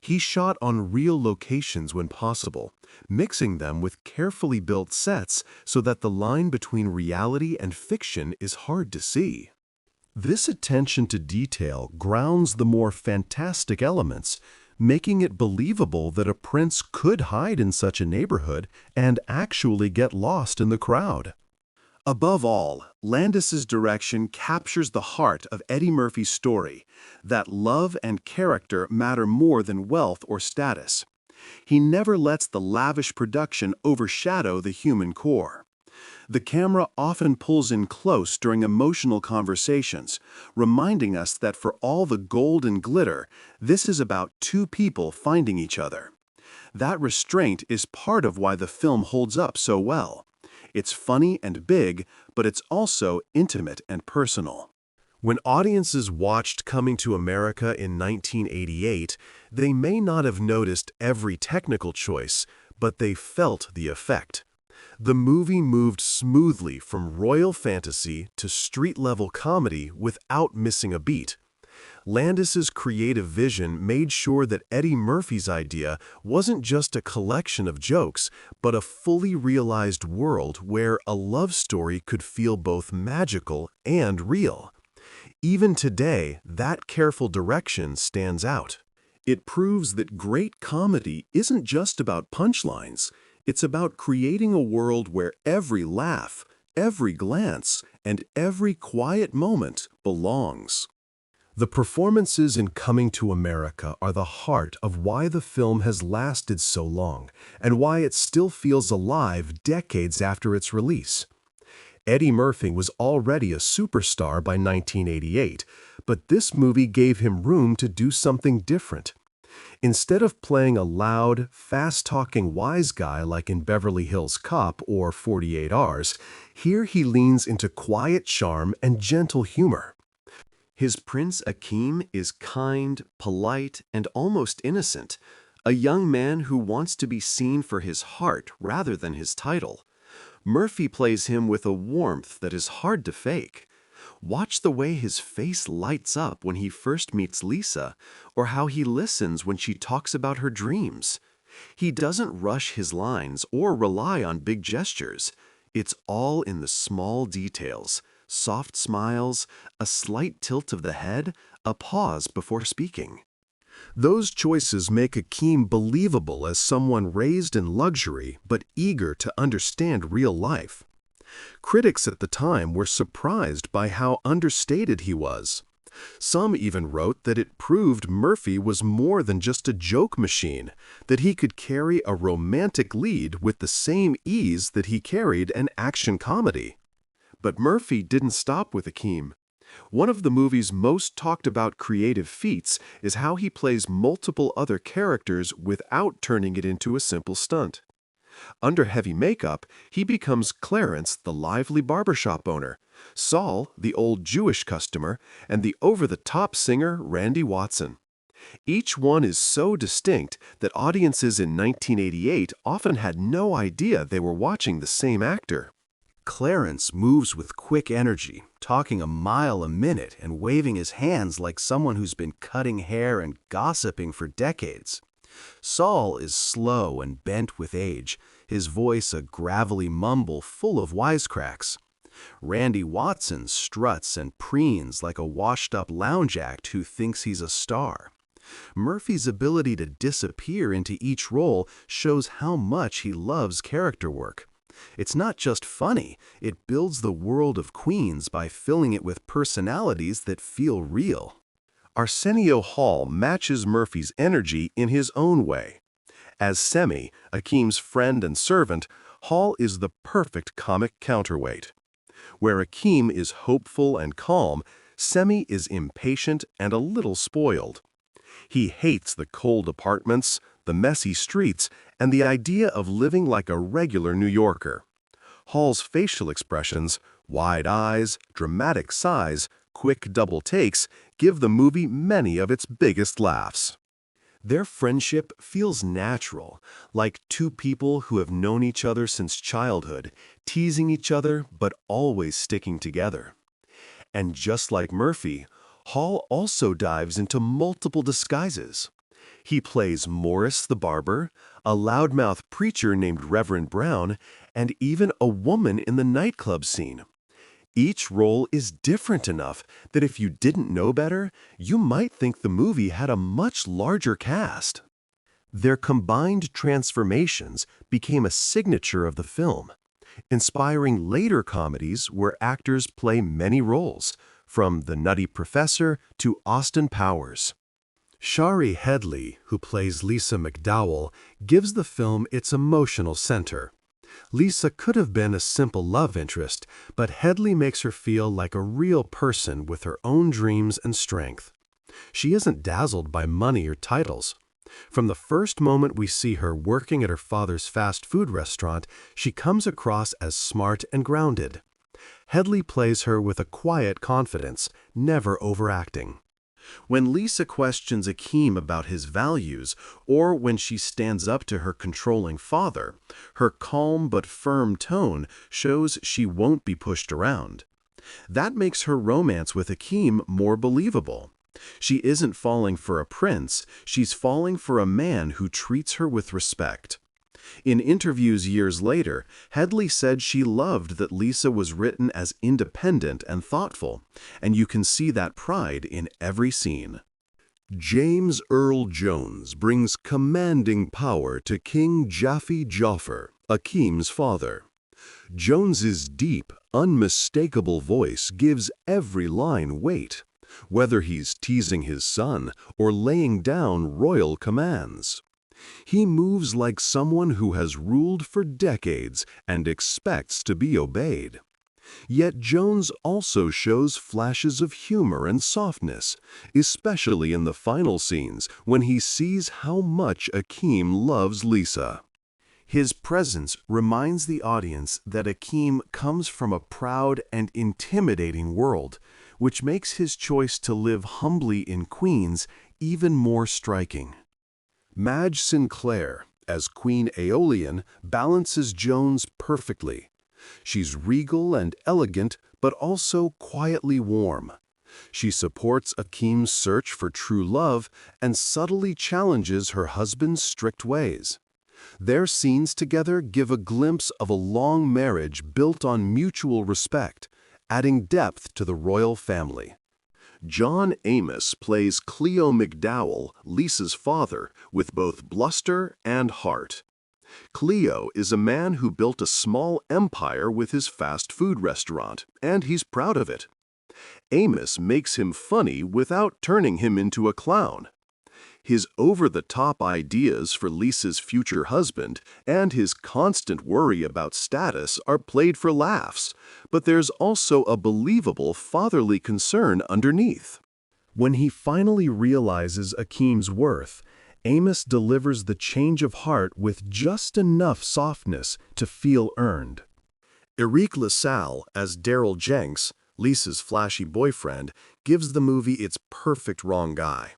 He shot on real locations when possible, mixing them with carefully built sets so that the line between reality and fiction is hard to see. This attention to detail grounds the more fantastic elements, making it believable that a prince could hide in such a neighborhood and actually get lost in the crowd. Above all, Landis's direction captures the heart of Eddie Murphy's story, that love and character matter more than wealth or status. He never lets the lavish production overshadow the human core. The camera often pulls in close during emotional conversations, reminding us that for all the gold and glitter, this is about two people finding each other. That restraint is part of why the film holds up so well. It's funny and big, but it's also intimate and personal. When audiences watched Coming to America in 1988, they may not have noticed every technical choice, but they felt the effect. The movie moved smoothly from royal fantasy to street-level comedy without missing a beat. Landis's creative vision made sure that Eddie Murphy's idea wasn't just a collection of jokes, but a fully realized world where a love story could feel both magical and real. Even today, that careful direction stands out. It proves that great comedy isn't just about punchlines. It's about creating a world where every laugh, every glance, and every quiet moment belongs. The performances in Coming to America are the heart of why the film has lasted so long, and why it still feels alive decades after its release. Eddie Murphy was already a superstar by 1988, but this movie gave him room to do something different. Instead of playing a loud, fast-talking wise guy like in Beverly Hills Cop or 48 Hours, here he leans into quiet charm and gentle humor. His Prince Akeem is kind, polite, and almost innocent, a young man who wants to be seen for his heart rather than his title. Murphy plays him with a warmth that is hard to fake. Watch the way his face lights up when he first meets Lisa, or how he listens when she talks about her dreams. He doesn't rush his lines or rely on big gestures. It's all in the small details. Soft smiles, a slight tilt of the head, a pause before speaking. Those choices make Akeem believable as someone raised in luxury but eager to understand real life. Critics at the time were surprised by how understated he was. Some even wrote that it proved Murphy was more than just a joke machine, that he could carry a romantic lead with the same ease that he carried an action comedy. But Murphy didn't stop with Akeem. One of the movie's most talked about creative feats is how he plays multiple other characters without turning it into a simple stunt. Under heavy makeup, he becomes Clarence, the lively barbershop owner, Saul, the old Jewish customer, and the over-the-top singer Randy Watson. Each one is so distinct that audiences in 1988 often had no idea they were watching the same actor. Clarence moves with quick energy, talking a mile a minute and waving his hands like someone who's been cutting hair and gossiping for decades. Saul is slow and bent with age, his voice a gravelly mumble full of wisecracks. Randy Watson struts and preens like a washed-up lounge act who thinks he's a star. Murphy's ability to disappear into each role shows how much he loves character work. It's not just funny, it builds the world of Queens by filling it with personalities that feel real. Arsenio Hall matches Murphy's energy in his own way. As Semi, Akeem's friend and servant, Hall is the perfect comic counterweight. Where Akeem is hopeful and calm, Semi is impatient and a little spoiled. He hates the cold apartments, the messy streets, and the idea of living like a regular New Yorker. Hall's facial expressions, wide eyes, dramatic sighs, quick double takes, give the movie many of its biggest laughs. Their friendship feels natural, like two people who have known each other since childhood, teasing each other but always sticking together. And just like Murphy, Hall also dives into multiple disguises. He plays Morris the barber, a loudmouth preacher named Reverend Brown, and even a woman in the nightclub scene. Each role is different enough that if you didn't know better, you might think the movie had a much larger cast. Their combined transformations became a signature of the film, inspiring later comedies where actors play many roles, from The Nutty Professor to Austin Powers. Shari Headley, who plays Lisa McDowell, gives the film its emotional center. Lisa could have been a simple love interest, but Headley makes her feel like a real person with her own dreams and strength. She isn't dazzled by money or titles. From the first moment we see her working at her father's fast food restaurant, she comes across as smart and grounded. Headley plays her with a quiet confidence, never overacting. When Lisa questions Akeem about his values, or when she stands up to her controlling father, her calm but firm tone shows she won't be pushed around. That makes her romance with Akeem more believable. She isn't falling for a prince, she's falling for a man who treats her with respect. In interviews years later, Headley said she loved that Lisa was written as independent and thoughtful, and you can see that pride in every scene. James Earl Jones brings commanding power to King Jaffe Joffer, Akeem's father. Jones's deep, unmistakable voice gives every line weight, whether he's teasing his son or laying down royal commands. He moves like someone who has ruled for decades and expects to be obeyed. Yet Jones also shows flashes of humor and softness, especially in the final scenes when he sees how much Akeem loves Lisa. His presence reminds the audience that Akeem comes from a proud and intimidating world, which makes his choice to live humbly in Queens even more striking. Madge Sinclair, as Queen Aeolian, balances Jones perfectly. She's regal and elegant, but also quietly warm. She supports Akeem's search for true love and subtly challenges her husband's strict ways. Their scenes together give a glimpse of a long marriage built on mutual respect, adding depth to the royal family. John Amos plays Cleo McDowell, Lisa's father, with both bluster and heart. Cleo is a man who built a small empire with his fast food restaurant, and he's proud of it. Amos makes him funny without turning him into a clown. His over-the-top ideas for Lisa's future husband and his constant worry about status are played for laughs, but there's also a believable fatherly concern underneath. When he finally realizes Akeem's worth, Amos delivers the change of heart with just enough softness to feel earned. Eric LaSalle, as Daryl Jenks, Lisa's flashy boyfriend, gives the movie its perfect wrong guy.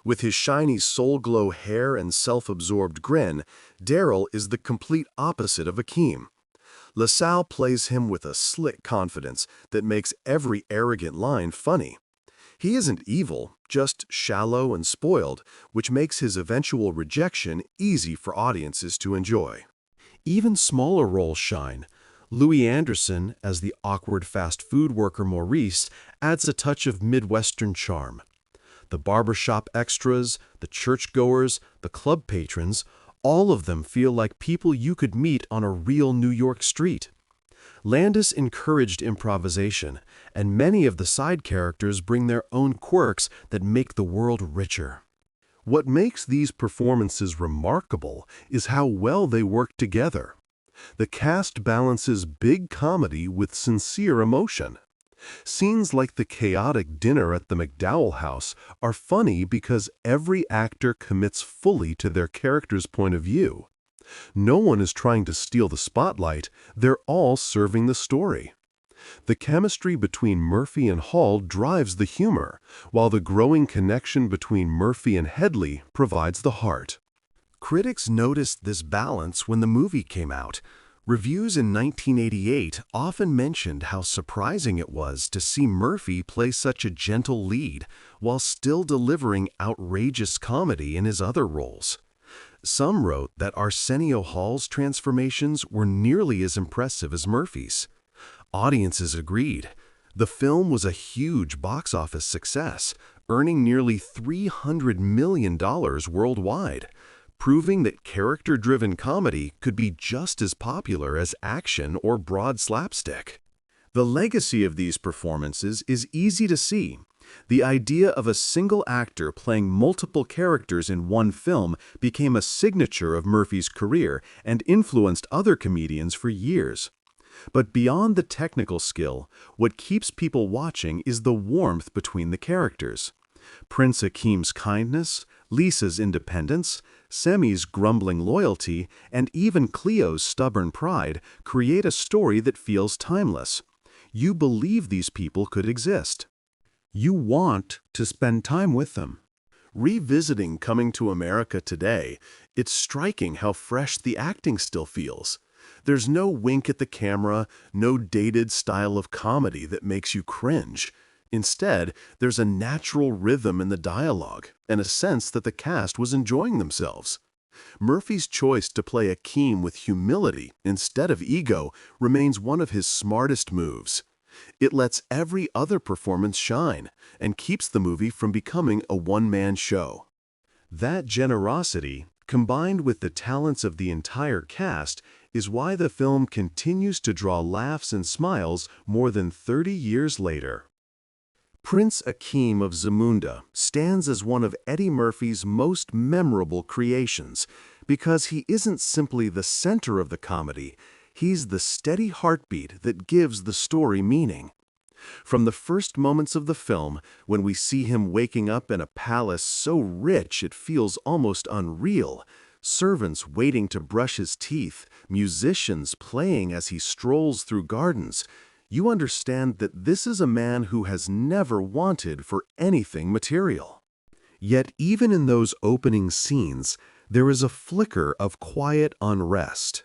With his shiny soul-glow hair and self-absorbed grin, Daryl is the complete opposite of Akeem. LaSalle plays him with a slick confidence that makes every arrogant line funny. He isn't evil, just shallow and spoiled, which makes his eventual rejection easy for audiences to enjoy. Even smaller roles shine. Louis Anderson, as the awkward fast food worker Maurice, adds a touch of Midwestern charm. The barbershop extras, the churchgoers, the club patrons, All of them feel like people you could meet on a real New York street. Landis encouraged improvisation, and many of the side characters bring their own quirks that make the world richer. What makes these performances remarkable is how well they work together. The cast balances big comedy with sincere emotion. Scenes like the chaotic dinner at the McDowell house are funny because every actor commits fully to their character's point of view. No one is trying to steal the spotlight, they're all serving the story. The chemistry between Murphy and Hall drives the humor, while the growing connection between Murphy and Headley provides the heart. Critics noticed this balance when the movie came out. Reviews in 1988 often mentioned how surprising it was to see Murphy play such a gentle lead while still delivering outrageous comedy in his other roles. Some wrote that Arsenio Hall's transformations were nearly as impressive as Murphy's. Audiences agreed. The film was a huge box office success, earning nearly $300 million worldwide, proving that character-driven comedy could be just as popular as action or broad slapstick. The legacy of these performances is easy to see. The idea of a single actor playing multiple characters in one film became a signature of Murphy's career and influenced other comedians for years. But beyond the technical skill, what keeps people watching is the warmth between the characters. Prince Akeem's kindness, Lisa's independence, Semi's grumbling loyalty, and even Cleo's stubborn pride create a story that feels timeless. You believe these people could exist. You want to spend time with them. Revisiting Coming to America today, it's striking how fresh the acting still feels. There's no wink at the camera, no dated style of comedy that makes you cringe. Instead, there's a natural rhythm in the dialogue and a sense that the cast was enjoying themselves. Murphy's choice to play Akeem with humility instead of ego remains one of his smartest moves. It lets every other performance shine and keeps the movie from becoming a one-man show. That generosity, combined with the talents of the entire cast, is why the film continues to draw laughs and smiles more than 30 years later. Prince Akeem of Zamunda stands as one of Eddie Murphy's most memorable creations because he isn't simply the center of the comedy, he's the steady heartbeat that gives the story meaning. From the first moments of the film, when we see him waking up in a palace so rich it feels almost unreal, servants waiting to brush his teeth, musicians playing as he strolls through gardens, you understand that this is a man who has never wanted for anything material. Yet even in those opening scenes, there is a flicker of quiet unrest.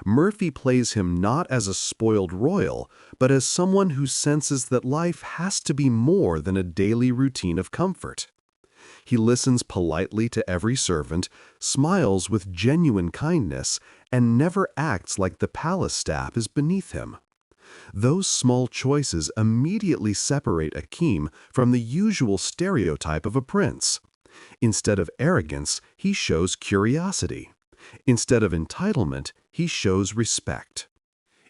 Murphy plays him not as a spoiled royal, but as someone who senses that life has to be more than a daily routine of comfort. He listens politely to every servant, smiles with genuine kindness, and never acts like the palace staff is beneath him. Those small choices immediately separate Akeem from the usual stereotype of a prince. Instead of arrogance, he shows curiosity. Instead of entitlement, he shows respect.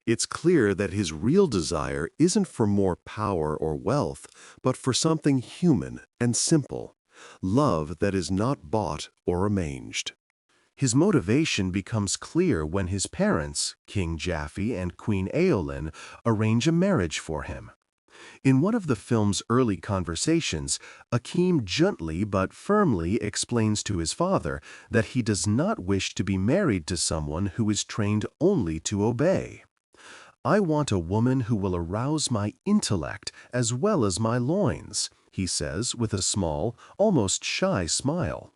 It's clear that his real desire isn't for more power or wealth, but for something human and simple, love that is not bought or arranged. His motivation becomes clear when his parents, King Jaffe and Queen Eowlin, arrange a marriage for him. In one of the film's early conversations, Akeem gently but firmly explains to his father that he does not wish to be married to someone who is trained only to obey. "I want a woman who will arouse my intellect as well as my loins," he says with a small, almost shy smile.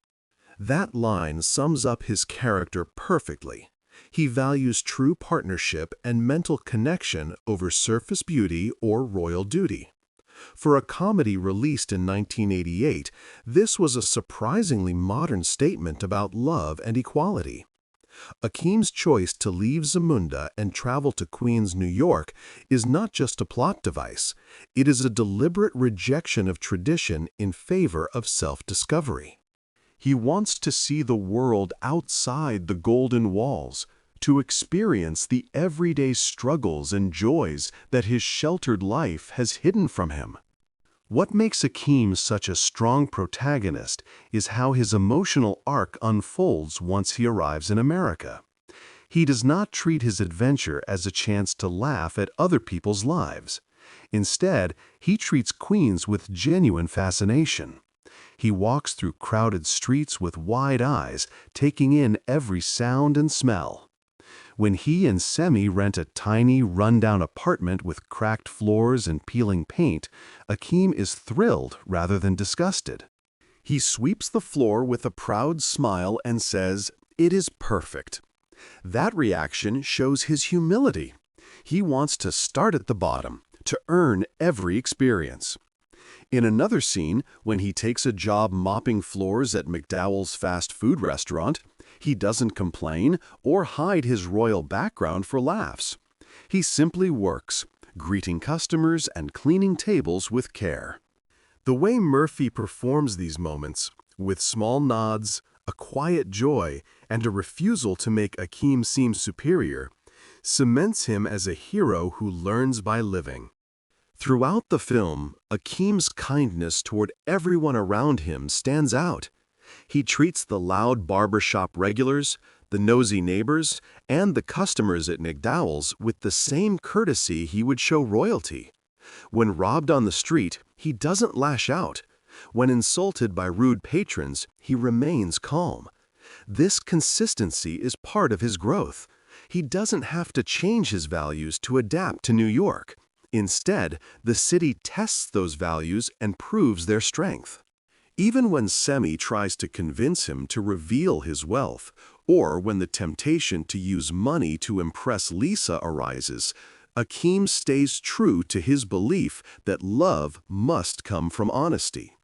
That line sums up his character perfectly. He values true partnership and mental connection over surface beauty or royal duty. For a comedy released in 1988, this was a surprisingly modern statement about love and equality. Akeem's choice to leave Zamunda and travel to Queens, New York, is not just a plot device. It is a deliberate rejection of tradition in favor of self-discovery. He wants to see the world outside the golden walls, to experience the everyday struggles and joys that his sheltered life has hidden from him. What makes Akeem such a strong protagonist is how his emotional arc unfolds once he arrives in America. He does not treat his adventure as a chance to laugh at other people's lives. Instead, he treats Queens with genuine fascination. He walks through crowded streets with wide eyes, taking in every sound and smell. When he and Semi rent a tiny, run-down apartment with cracked floors and peeling paint, Akeem is thrilled rather than disgusted. He sweeps the floor with a proud smile and says, "It is perfect." That reaction shows his humility. He wants to start at the bottom, to earn every experience. In another scene, when he takes a job mopping floors at McDowell's fast food restaurant, he doesn't complain or hide his royal background for laughs. He simply works, greeting customers and cleaning tables with care. The way Murphy performs these moments, with small nods, a quiet joy, and a refusal to make Akeem seem superior, cements him as a hero who learns by living. Throughout the film, Akeem's kindness toward everyone around him stands out. He treats the loud barbershop regulars, the nosy neighbors, and the customers at McDowell's with the same courtesy he would show royalty. When robbed on the street, he doesn't lash out. When insulted by rude patrons, he remains calm. This consistency is part of his growth. He doesn't have to change his values to adapt to New York. Instead, the city tests those values and proves their strength. Even when Semi tries to convince him to reveal his wealth, or when the temptation to use money to impress Lisa arises, Akeem stays true to his belief that love must come from honesty.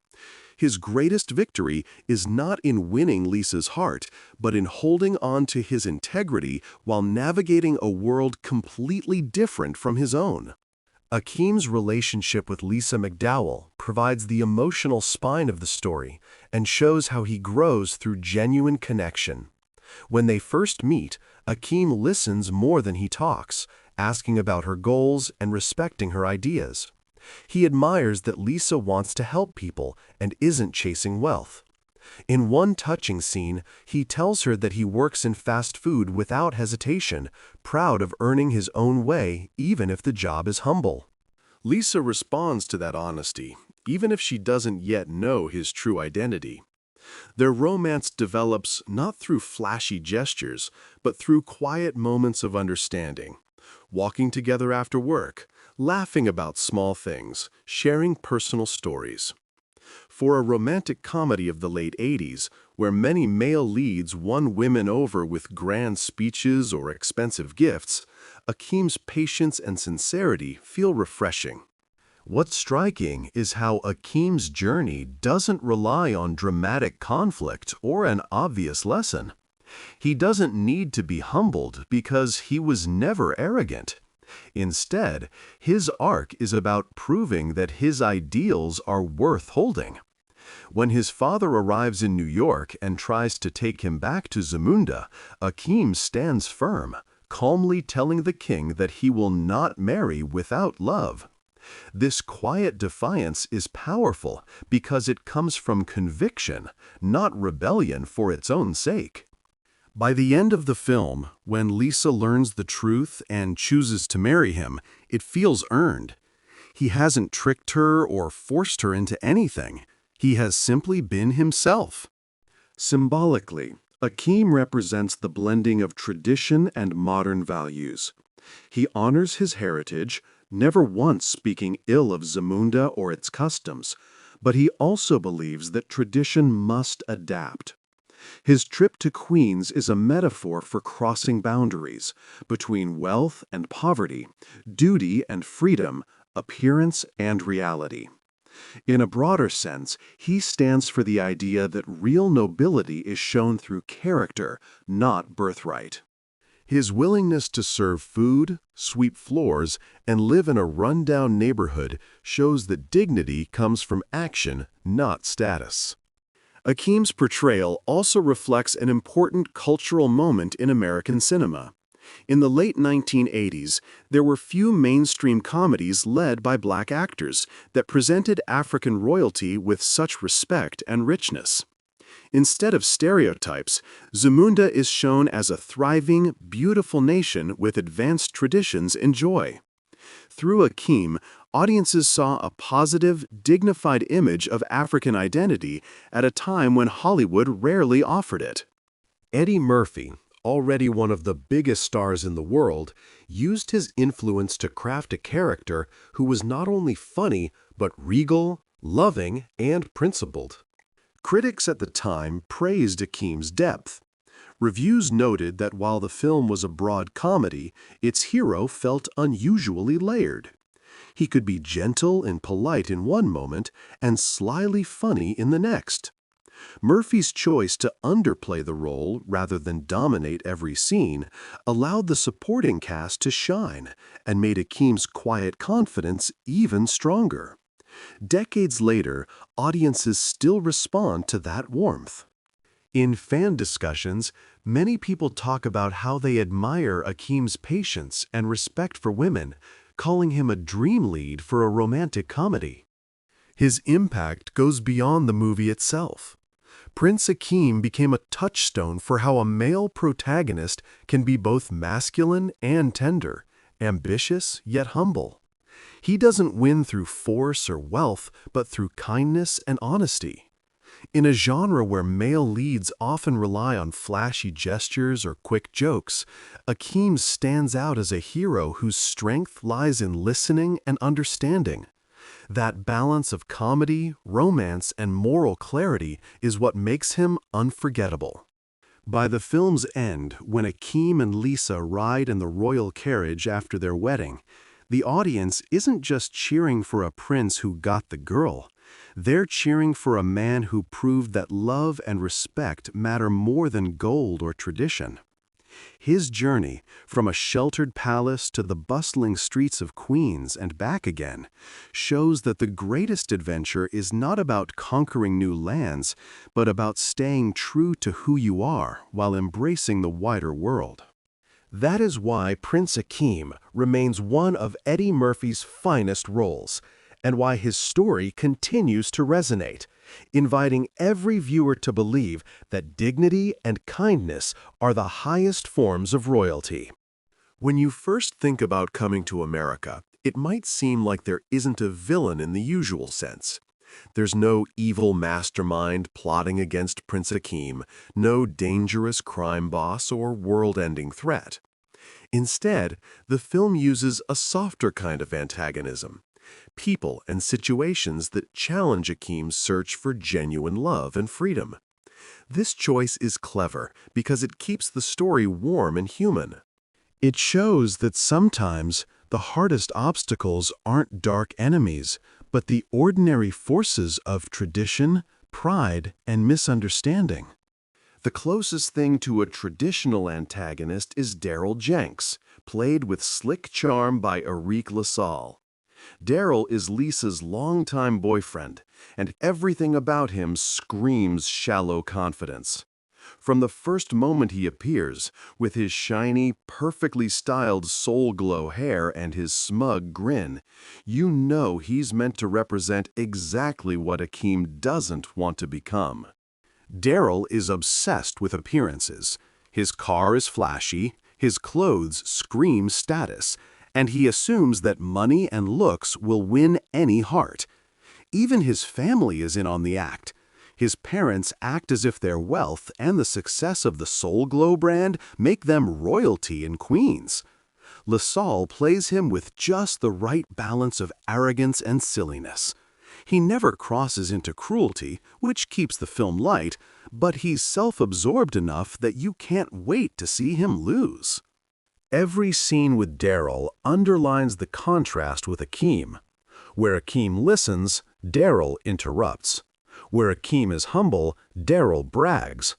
His greatest victory is not in winning Lisa's heart, but in holding on to his integrity while navigating a world completely different from his own. Akeem's relationship with Lisa McDowell provides the emotional spine of the story and shows how he grows through genuine connection. When they first meet, Akeem listens more than he talks, asking about her goals and respecting her ideas. He admires that Lisa wants to help people and isn't chasing wealth. In one touching scene, he tells her that he works in fast food without hesitation, proud of earning his own way even if the job is humble. Lisa responds to that honesty, even if she doesn't yet know his true identity. Their romance develops not through flashy gestures, but through quiet moments of understanding. Walking together after work, laughing about small things, sharing personal stories. For a romantic comedy of the late 80s, where many male leads won women over with grand speeches or expensive gifts, Akeem's patience and sincerity feel refreshing. What's striking is how Akeem's journey doesn't rely on dramatic conflict or an obvious lesson. He doesn't need to be humbled because he was never arrogant. Instead, his arc is about proving that his ideals are worth holding. When his father arrives in New York and tries to take him back to Zamunda, Akeem stands firm, calmly telling the king that he will not marry without love. This quiet defiance is powerful because it comes from conviction, not rebellion for its own sake. By the end of the film, when Lisa learns the truth and chooses to marry him, it feels earned. He hasn't tricked her or forced her into anything. He has simply been himself. Symbolically, Akeem represents the blending of tradition and modern values. He honors his heritage, never once speaking ill of Zamunda or its customs, but he also believes that tradition must adapt. His trip to Queens is a metaphor for crossing boundaries between wealth and poverty, duty and freedom, appearance and reality. In a broader sense, he stands for the idea that real nobility is shown through character, not birthright. His willingness to serve food, sweep floors, and live in a run-down neighborhood shows that dignity comes from action, not status. Akeem's portrayal also reflects an important cultural moment in American cinema. In the late 1980s, there were few mainstream comedies led by black actors that presented African royalty with such respect and richness. Instead of stereotypes, Zamunda is shown as a thriving, beautiful nation with advanced traditions and joy. Through Akeem, audiences saw a positive, dignified image of African identity at a time when Hollywood rarely offered it. Eddie Murphy, already one of the biggest stars in the world, used his influence to craft a character who was not only funny, but regal, loving, and principled. Critics at the time praised Akeem's depth. Reviews noted that while the film was a broad comedy, its hero felt unusually layered. He could be gentle and polite in one moment and slyly funny in the next. Murphy's choice to underplay the role rather than dominate every scene allowed the supporting cast to shine and made Akeem's quiet confidence even stronger. Decades later, audiences still respond to that warmth. In fan discussions, many people talk about how they admire Akeem's patience and respect for women, calling him a dream lead for a romantic comedy. His impact goes beyond the movie itself. Prince Akeem became a touchstone for how a male protagonist can be both masculine and tender, ambitious yet humble. He doesn't win through force or wealth, but through kindness and honesty. In a genre where male leads often rely on flashy gestures or quick jokes, Akeem stands out as a hero whose strength lies in listening and understanding. That balance of comedy, romance, and moral clarity is what makes him unforgettable. By the film's end, when Akeem and Lisa ride in the royal carriage after their wedding, the audience isn't just cheering for a prince who got the girl. They're cheering for a man who proved that love and respect matter more than gold or tradition. His journey, from a sheltered palace to the bustling streets of Queens and back again, shows that the greatest adventure is not about conquering new lands, but about staying true to who you are while embracing the wider world. That is why Prince Akeem remains one of Eddie Murphy's finest roles, and why his story continues to resonate, inviting every viewer to believe that dignity and kindness are the highest forms of royalty. When you first think about coming to America, it might seem like there isn't a villain in the usual sense. There's no evil mastermind plotting against Prince Akeem, no dangerous crime boss or world-ending threat. Instead, the film uses a softer kind of antagonism. People and situations that challenge Akeem's search for genuine love and freedom. This choice is clever because it keeps the story warm and human. It shows that sometimes the hardest obstacles aren't dark enemies, but the ordinary forces of tradition, pride, and misunderstanding. The closest thing to a traditional antagonist is Daryl Jenks, played with slick charm by Eric LaSalle. Daryl is Lisa's longtime boyfriend, and everything about him screams shallow confidence. From the first moment he appears, with his shiny, perfectly styled soul glow hair and his smug grin, you know he's meant to represent exactly what Akeem doesn't want to become. Daryl is obsessed with appearances. His car is flashy, his clothes scream status, and he assumes that money and looks will win any heart. Even his family is in on the act. His parents act as if their wealth and the success of the Soul Glow brand make them royalty in Queens. LaSalle plays him with just the right balance of arrogance and silliness. He never crosses into cruelty, which keeps the film light, but he's self-absorbed enough that you can't wait to see him lose. Every scene with Daryl underlines the contrast with Akeem. Where Akeem listens, Daryl interrupts. Where Akeem is humble, Daryl brags.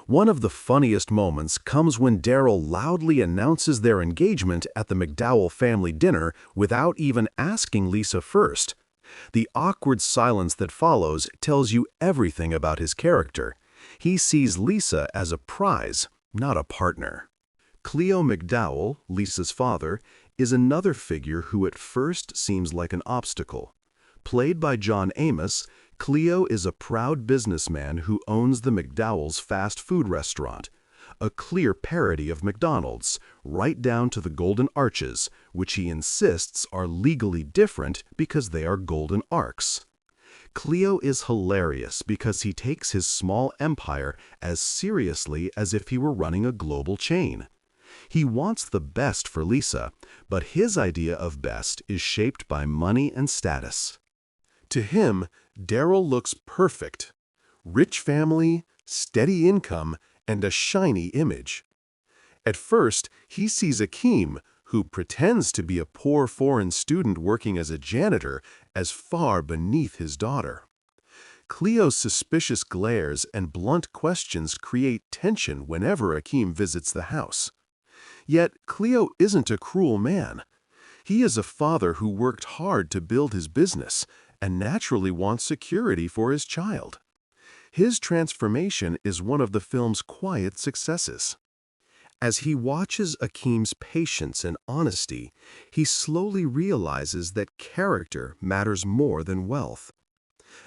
One of the funniest moments comes when Daryl loudly announces their engagement at the McDowell family dinner without even asking Lisa first. The awkward silence that follows tells you everything about his character. He sees Lisa as a prize, not a partner. Cleo McDowell, Lisa's father, is another figure who at first seems like an obstacle. Played by John Amos, Cleo is a proud businessman who owns the McDowell's fast food restaurant, a clear parody of McDonald's, right down to the golden arches, which he insists are legally different because they are golden arcs. Cleo is hilarious because he takes his small empire as seriously as if he were running a global chain. He wants the best for Lisa, but his idea of best is shaped by money and status. To him, Daryl looks perfect. Rich family, steady income, and a shiny image. At first, he sees Akeem, who pretends to be a poor foreign student working as a janitor, as far beneath his daughter. Cleo's suspicious glares and blunt questions create tension whenever Akeem visits the house. Yet Cleo isn't a cruel man. He is a father who worked hard to build his business and naturally wants security for his child. His transformation is one of the film's quiet successes. As he watches Akeem's patience and honesty, he slowly realizes that character matters more than wealth.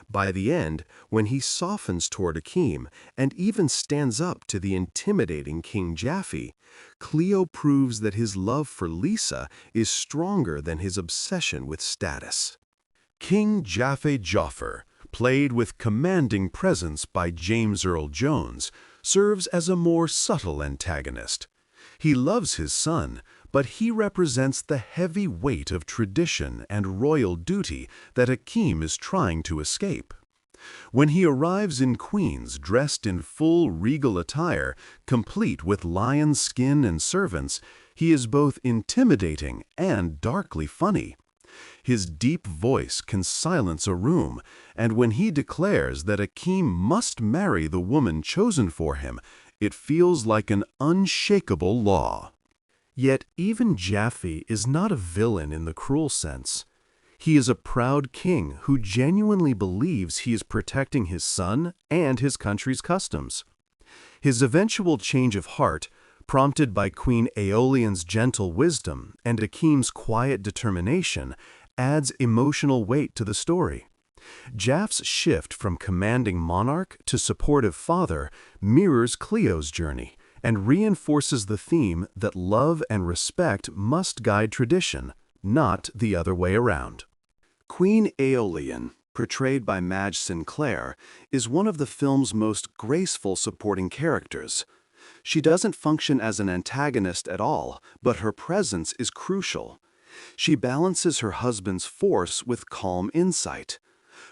By the end, when he softens toward Akeem and even stands up to the intimidating King Jaffe, Cleo proves that his love for Lisa is stronger than his obsession with status. King Jaffe Joffer, played with commanding presence by James Earl Jones, serves as a more subtle antagonist. He loves his son, but he represents the heavy weight of tradition and royal duty that Akeem is trying to escape. When he arrives in Queens dressed in full regal attire, complete with lion skin and servants, he is both intimidating and darkly funny. His deep voice can silence a room, and when he declares that Akeem must marry the woman chosen for him, it feels like an unshakable law. Yet even Jaffe is not a villain in the cruel sense. He is a proud king who genuinely believes he is protecting his son and his country's customs. His eventual change of heart, prompted by Queen Aeolian's gentle wisdom and Akeem's quiet determination, adds emotional weight to the story. Jaffe's shift from commanding monarch to supportive father mirrors Cleo's journey and reinforces the theme that love and respect must guide tradition, not the other way around. Queen Aeolian, portrayed by Madge Sinclair, is one of the film's most graceful supporting characters. She doesn't function as an antagonist at all, but her presence is crucial. She balances her husband's force with calm insight.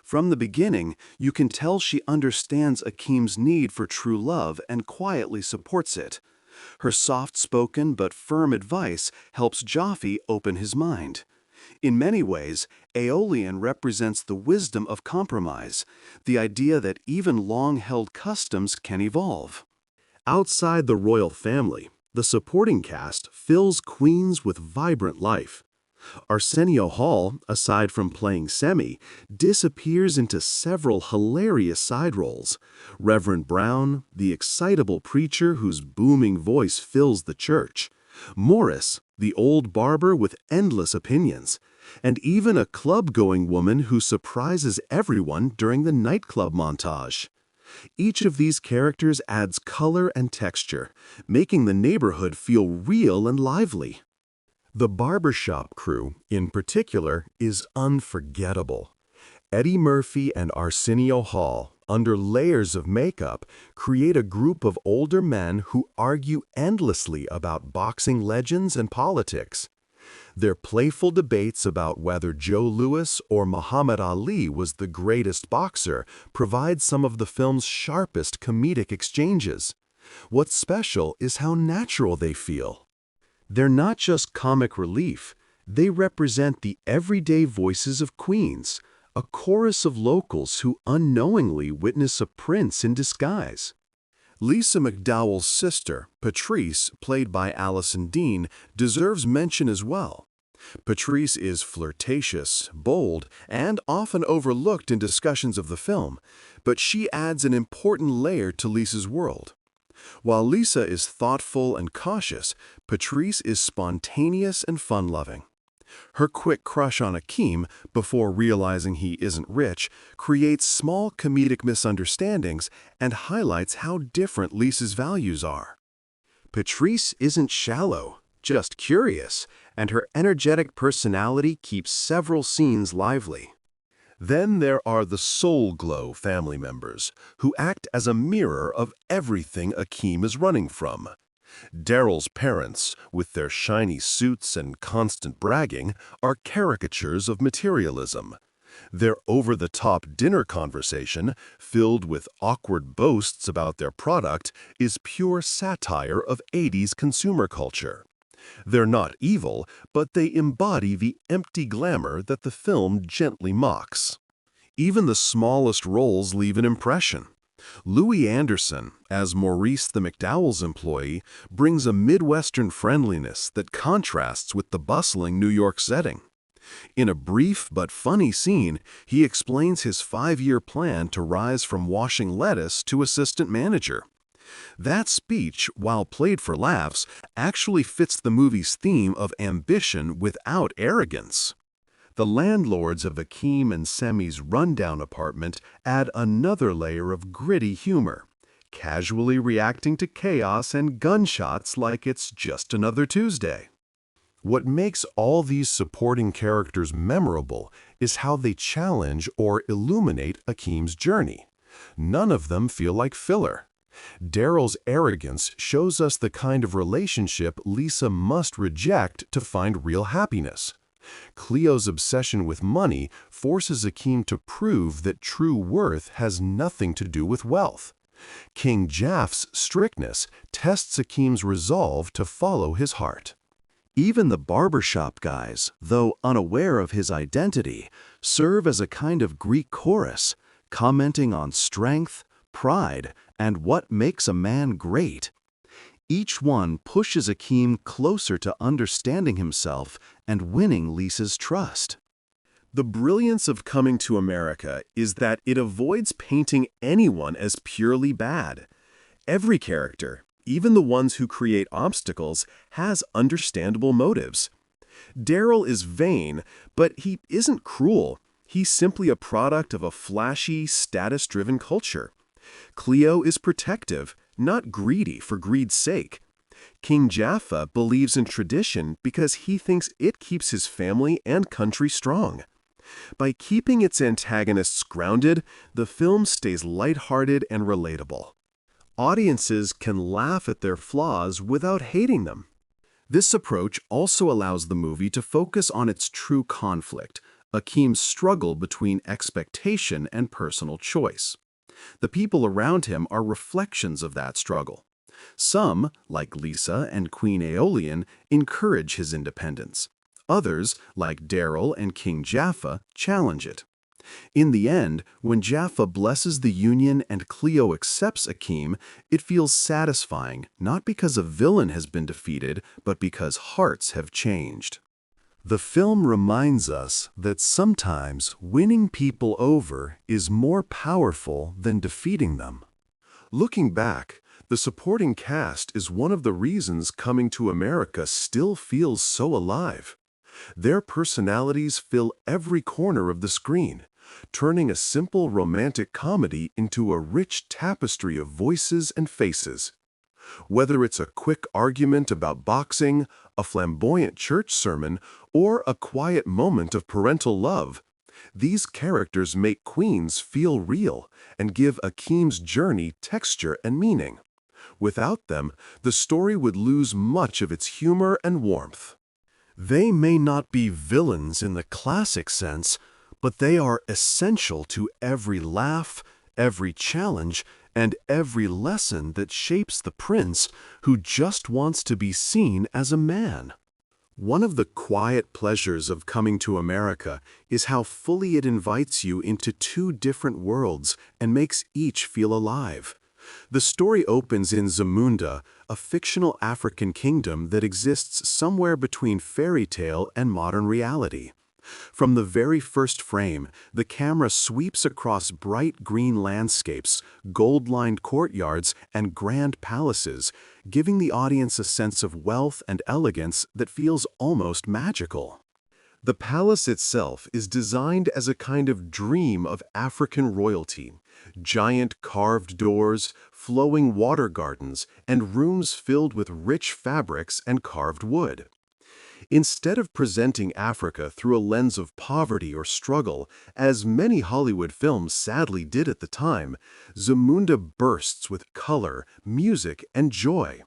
From the beginning, you can tell she understands Akeem's need for true love and quietly supports it. Her soft-spoken but firm advice helps Jaffe open his mind. In many ways, Aeolian represents the wisdom of compromise, the idea that even long-held customs can evolve. Outside the royal family, the supporting cast fills Queens with vibrant life. Arsenio Hall, aside from playing Semi, disappears into several hilarious side roles. Reverend Brown, the excitable preacher whose booming voice fills the church. Morris, the old barber with endless opinions. And even a club-going woman who surprises everyone during the nightclub montage. Each of these characters adds color and texture, making the neighborhood feel real and lively. The barbershop crew, in particular, is unforgettable. Eddie Murphy and Arsenio Hall, under layers of makeup, create a group of older men who argue endlessly about boxing legends and politics. Their playful debates about whether Joe Louis or Muhammad Ali was the greatest boxer provide some of the film's sharpest comedic exchanges. What's special is how natural they feel. They're not just comic relief, they represent the everyday voices of Queens, a chorus of locals who unknowingly witness a prince in disguise. Lisa McDowell's sister, Patrice, played by Allison Dean, deserves mention as well. Patrice is flirtatious, bold, and often overlooked in discussions of the film, but she adds an important layer to Lisa's world. While Lisa is thoughtful and cautious, Patrice is spontaneous and fun-loving. Her quick crush on Akeem, before realizing he isn't rich, creates small comedic misunderstandings and highlights how different Lisa's values are. Patrice isn't shallow, just curious, and her energetic personality keeps several scenes lively. Then there are the Soul Glow family members, who act as a mirror of everything Akeem is running from. Daryl's parents, with their shiny suits and constant bragging, are caricatures of materialism. Their over-the-top dinner conversation, filled with awkward boasts about their product, is pure satire of 80s consumer culture. They're not evil, but they embody the empty glamour that the film gently mocks. Even the smallest roles leave an impression. Louis Anderson, as Maurice the McDowell's employee, brings a Midwestern friendliness that contrasts with the bustling New York setting. In a brief but funny scene, he explains his 5-year plan to rise from washing lettuce to assistant manager. That speech, while played for laughs, actually fits the movie's theme of ambition without arrogance. The landlords of Akeem and Semi's rundown apartment add another layer of gritty humor, casually reacting to chaos and gunshots like it's just another Tuesday. What makes all these supporting characters memorable is how they challenge or illuminate Akeem's journey. None of them feel like filler. Daryl's arrogance shows us the kind of relationship Lisa must reject to find real happiness. Cleo's obsession with money forces Akeem to prove that true worth has nothing to do with wealth. King Jaff's strictness tests Akeem's resolve to follow his heart. Even the barbershop guys, though unaware of his identity, serve as a kind of Greek chorus, commenting on strength, pride, and what makes a man great. Each one pushes Akeem closer to understanding himself and winning Lisa's trust. The brilliance of Coming to America is that it avoids painting anyone as purely bad. Every character, even the ones who create obstacles, has understandable motives. Daryl is vain, but he isn't cruel. He's simply a product of a flashy, status-driven culture. Cleo is protective, not greedy for greed's sake. King Jaffa believes in tradition because he thinks it keeps his family and country strong. By keeping its antagonists grounded, the film stays lighthearted and relatable. Audiences can laugh at their flaws without hating them. This approach also allows the movie to focus on its true conflict, Akeem's struggle between expectation and personal choice. The people around him are reflections of that struggle. Some, like Lisa and Queen Aeolian, encourage his independence. Others, like Daryl and King Jaffa, challenge it. In the end, when Jaffa blesses the union and Cleo accepts Akeem, it feels satisfying, not because a villain has been defeated, but because hearts have changed. The film reminds us that sometimes winning people over is more powerful than defeating them. Looking back, the supporting cast is one of the reasons Coming to America still feels so alive. Their personalities fill every corner of the screen, turning a simple romantic comedy into a rich tapestry of voices and faces. Whether it's a quick argument about boxing, a flamboyant church sermon, or a quiet moment of parental love, these characters make Queens feel real and give Akeem's journey texture and meaning. Without them, the story would lose much of its humor and warmth. They may not be villains in the classic sense, but they are essential to every laugh, every challenge, and every lesson that shapes the prince who just wants to be seen as a man. One of the quiet pleasures of Coming to America is how fully it invites you into two different worlds and makes each feel alive. The story opens in Zamunda, a fictional African kingdom that exists somewhere between fairy tale and modern reality. From the very first frame, the camera sweeps across bright green landscapes, gold-lined courtyards, and grand palaces, giving the audience a sense of wealth and elegance that feels almost magical. The palace itself is designed as a kind of dream of African royalty. Giant carved doors, flowing water gardens, and rooms filled with rich fabrics and carved wood. Instead of presenting Africa through a lens of poverty or struggle, as many Hollywood films sadly did at the time, Zamunda bursts with color, music, and joy.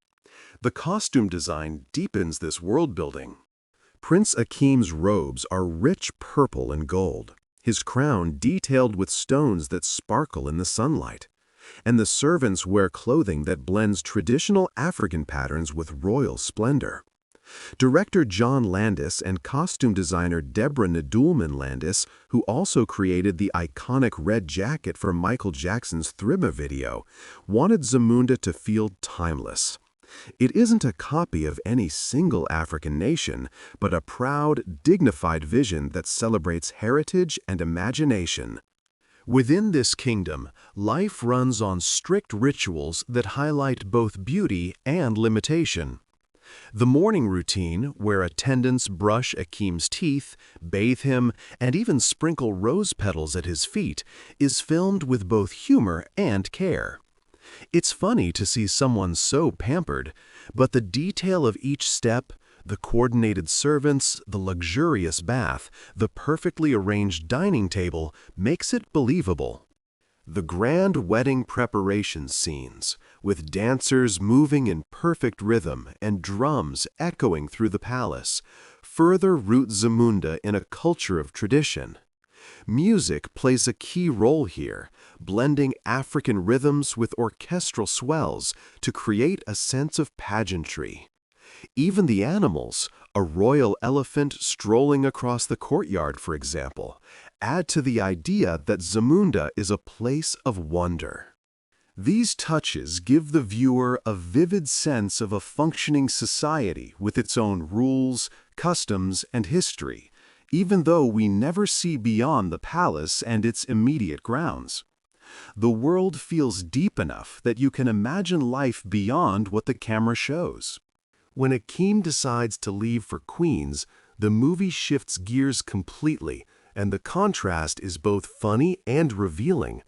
The costume design deepens this world-building. Prince Akeem's robes are rich purple and gold, his crown detailed with stones that sparkle in the sunlight. And the servants wear clothing that blends traditional African patterns with royal splendor. Director John Landis and costume designer Deborah Nadoolman Landis, who also created the iconic red jacket for Michael Jackson's Thriller video, wanted Zamunda to feel timeless. It isn't a copy of any single African nation, but a proud, dignified vision that celebrates heritage and imagination. Within this kingdom, life runs on strict rituals that highlight both beauty and limitation. The morning routine, where attendants brush Akeem's teeth, bathe him, and even sprinkle rose petals at his feet, is filmed with both humor and care. It's funny to see someone so pampered, but the detail of each step, the coordinated servants, the luxurious bath, the perfectly arranged dining table, makes it believable. The grand wedding preparation scenes, with dancers moving in perfect rhythm and drums echoing through the palace, further root Zamunda in a culture of tradition. Music plays a key role here, blending African rhythms with orchestral swells to create a sense of pageantry. Even the animals, a royal elephant strolling across the courtyard, for example, add to the idea that Zamunda is a place of wonder. These touches give the viewer a vivid sense of a functioning society with its own rules, customs, and history, even though we never see beyond the palace and its immediate grounds. The world feels deep enough that you can imagine life beyond what the camera shows. When Akeem decides to leave for Queens, the movie shifts gears completely, and the contrast is both funny and revealing.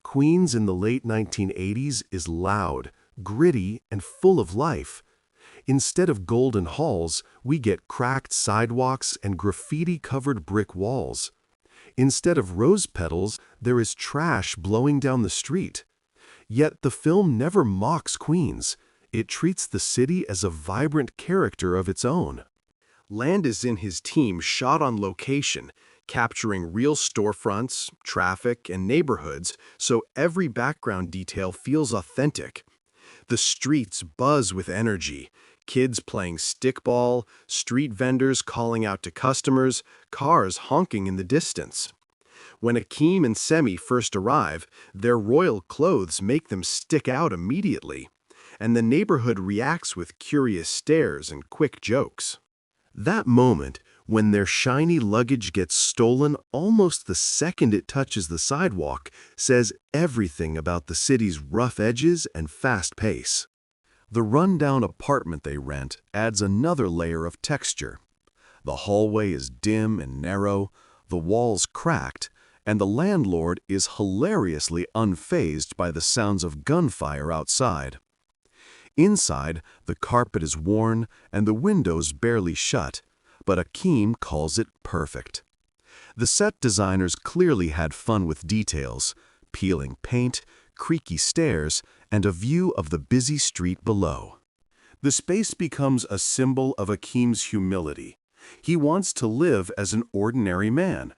Queens in the late 1980s is loud, gritty, and full of life. Instead of golden halls, we get cracked sidewalks and graffiti-covered brick walls. Instead of rose petals, there is trash blowing down the street. Yet the film never mocks Queens. It treats the city as a vibrant character of its own. Landis and his team shot on location, capturing real storefronts, traffic, and neighborhoods, so every background detail feels authentic. The streets buzz with energy, kids playing stickball, street vendors calling out to customers, cars honking in the distance. When Akeem and Semi first arrive, their royal clothes make them stick out immediately, and the neighborhood reacts with curious stares and quick jokes. That moment, when their shiny luggage gets stolen almost the second it touches the sidewalk, says everything about the city's rough edges and fast pace. The rundown apartment they rent adds another layer of texture. The hallway is dim and narrow, the walls cracked, and the landlord is hilariously unfazed by the sounds of gunfire outside. Inside, the carpet is worn and the windows barely shut, but Akeem calls it perfect. The set designers clearly had fun with details, peeling paint, creaky stairs, and a view of the busy street below. The space becomes a symbol of Akeem's humility. He wants to live as an ordinary man,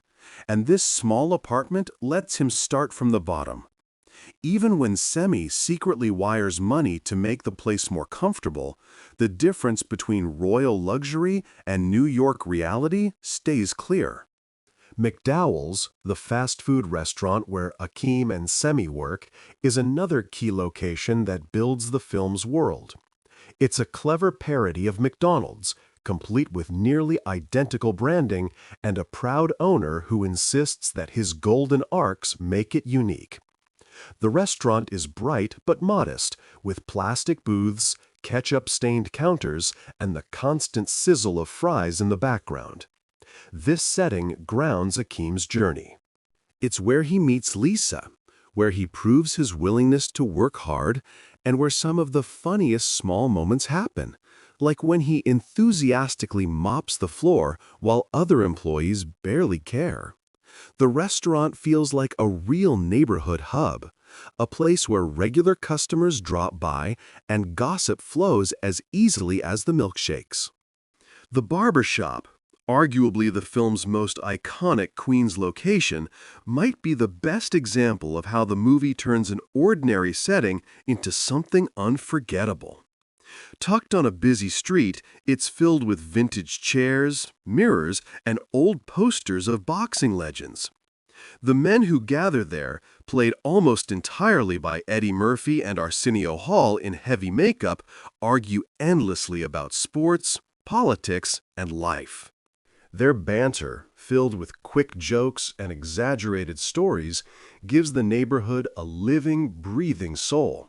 and this small apartment lets him start from the bottom. Even when Semi secretly wires money to make the place more comfortable, the difference between royal luxury and New York reality stays clear. McDowell's, the fast food restaurant where Akeem and Semi work, is another key location that builds the film's world. It's a clever parody of McDonald's, complete with nearly identical branding and a proud owner who insists that his golden arcs make it unique. The restaurant is bright but modest, with plastic booths, ketchup-stained counters, and the constant sizzle of fries in the background. This setting grounds Akeem's journey. It's where he meets Lisa, where he proves his willingness to work hard, and where some of the funniest small moments happen, like when he enthusiastically mops the floor while other employees barely care. The restaurant feels like a real neighborhood hub, a place where regular customers drop by and gossip flows as easily as the milkshakes. The barbershop, arguably the film's most iconic Queens location, might be the best example of how the movie turns an ordinary setting into something unforgettable. Tucked on a busy street, it's filled with vintage chairs, mirrors, and old posters of boxing legends. The men who gather there, played almost entirely by Eddie Murphy and Arsenio Hall in heavy makeup, argue endlessly about sports, politics, and life. Their banter, filled with quick jokes and exaggerated stories, gives the neighborhood a living, breathing soul.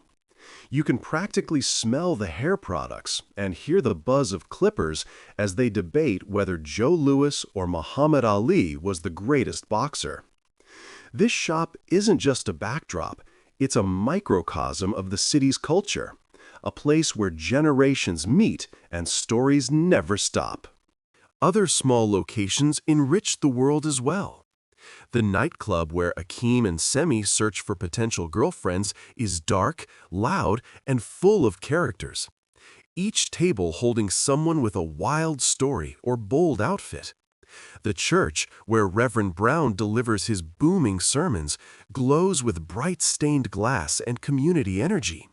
You can practically smell the hair products and hear the buzz of clippers as they debate whether Joe Louis or Muhammad Ali was the greatest boxer. This shop isn't just a backdrop, it's a microcosm of the city's culture, a place where generations meet and stories never stop. Other small locations enrich the world as well. The nightclub where Akeem and Semi search for potential girlfriends is dark, loud, and full of characters, each table holding someone with a wild story or bold outfit. The church, where Reverend Brown delivers his booming sermons, glows with bright stained glass and community energy.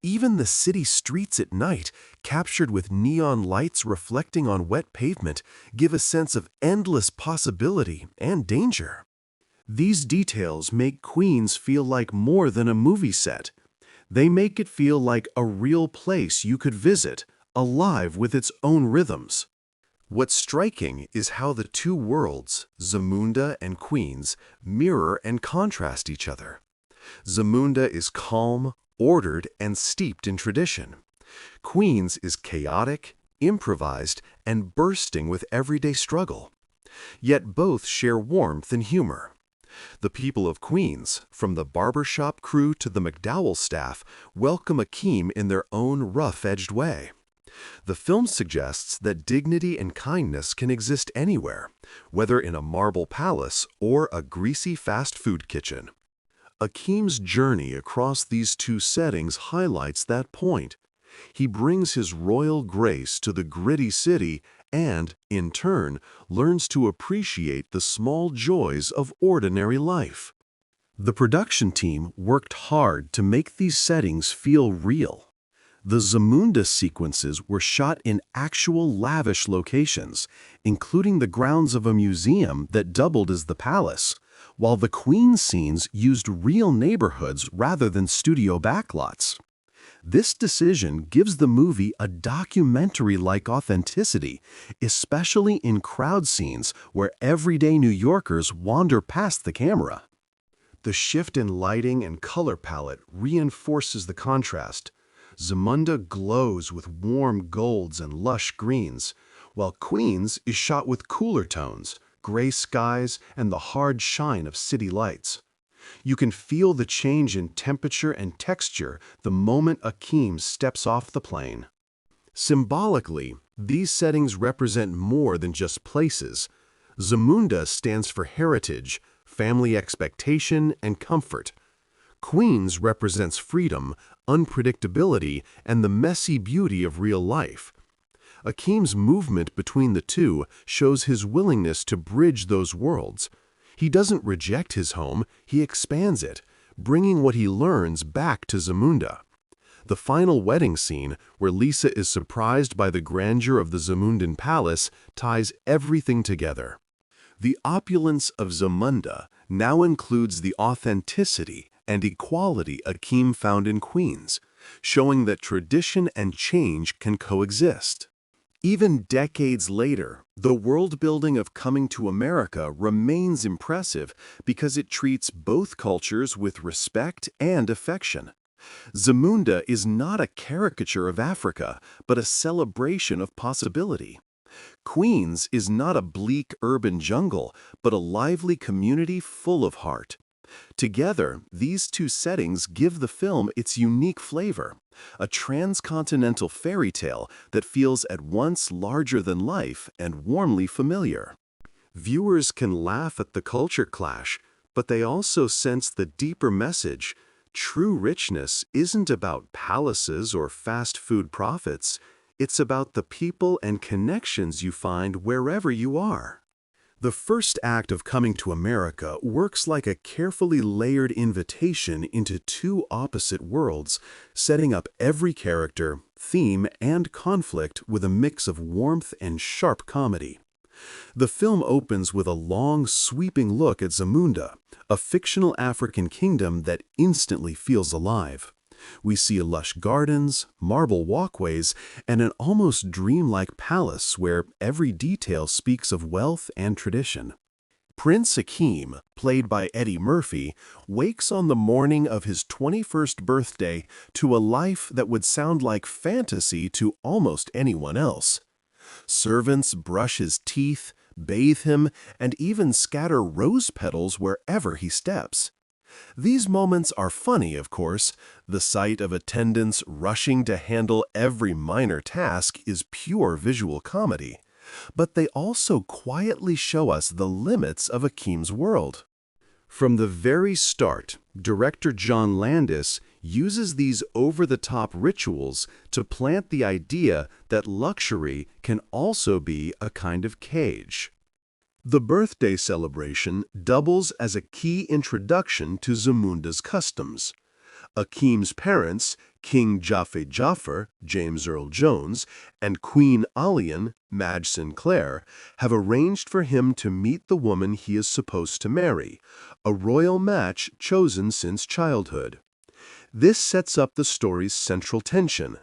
Even the city streets at night, captured with neon lights reflecting on wet pavement, give a sense of endless possibility and danger. These details make Queens feel like more than a movie set. They make it feel like a real place you could visit, alive with its own rhythms. What's striking is how the two worlds, Zamunda and Queens, mirror and contrast each other. Zamunda is calm, ordered, and steeped in tradition. Queens is chaotic, improvised, and bursting with everyday struggle. Yet both share warmth and humor. The people of Queens, from the barbershop crew to the McDowell staff, welcome Akeem in their own rough-edged way. The film suggests that dignity and kindness can exist anywhere, whether in a marble palace or a greasy fast food kitchen. Akeem's journey across these two settings highlights that point. He brings his royal grace to the gritty city and, in turn, learns to appreciate the small joys of ordinary life. The production team worked hard to make these settings feel real. The Zamunda sequences were shot in actual lavish locations, including the grounds of a museum that doubled as the palace, while the Queens scenes used real neighborhoods rather than studio backlots. This decision gives the movie a documentary-like authenticity, especially in crowd scenes where everyday New Yorkers wander past the camera. The shift in lighting and color palette reinforces the contrast. Zamunda glows with warm golds and lush greens, while Queens is shot with cooler tones, gray skies, and the hard shine of city lights. You can feel the change in temperature and texture the moment Akeem steps off the plane. Symbolically, these settings represent more than just places. Zamunda stands for heritage, family expectation, and comfort. Queens represents freedom, unpredictability, and the messy beauty of real life. Akeem's movement between the two shows his willingness to bridge those worlds. He doesn't reject his home, he expands it, bringing what he learns back to Zamunda. The final wedding scene, where Lisa is surprised by the grandeur of the Zamundan palace, ties everything together. The opulence of Zamunda now includes the authenticity and equality Akeem found in Queens, showing that tradition and change can coexist. Even decades later, the world-building of Coming to America remains impressive because it treats both cultures with respect and affection. Zamunda is not a caricature of Africa, but a celebration of possibility. Queens is not a bleak urban jungle, but a lively community full of heart. Together, these two settings give the film its unique flavor, a transcontinental fairy tale that feels at once larger than life and warmly familiar. Viewers can laugh at the culture clash, but they also sense the deeper message. True richness isn't about palaces or fast food profits. It's about the people and connections you find wherever you are. The first act of Coming to America works like a carefully layered invitation into two opposite worlds, setting up every character, theme, and conflict with a mix of warmth and sharp comedy. The film opens with a long, sweeping look at Zamunda, a fictional African kingdom that instantly feels alive. We see lush gardens, marble walkways, and an almost dreamlike palace where every detail speaks of wealth and tradition. Prince Akeem, played by Eddie Murphy, wakes on the morning of his 21st birthday to a life that would sound like fantasy to almost anyone else. Servants brush his teeth, bathe him, and even scatter rose petals wherever he steps. These moments are funny, of course. The sight of attendants rushing to handle every minor task is pure visual comedy. But they also quietly show us the limits of Akeem's world. From the very start, director John Landis uses these over-the-top rituals to plant the idea that luxury can also be a kind of cage. The birthday celebration doubles as a key introduction to Zamunda's customs. Akeem's parents, King Jaffe Jaffer, James Earl Jones, and Queen Alian, Madge Sinclair, have arranged for him to meet the woman he is supposed to marry, a royal match chosen since childhood. This sets up the story's central tension.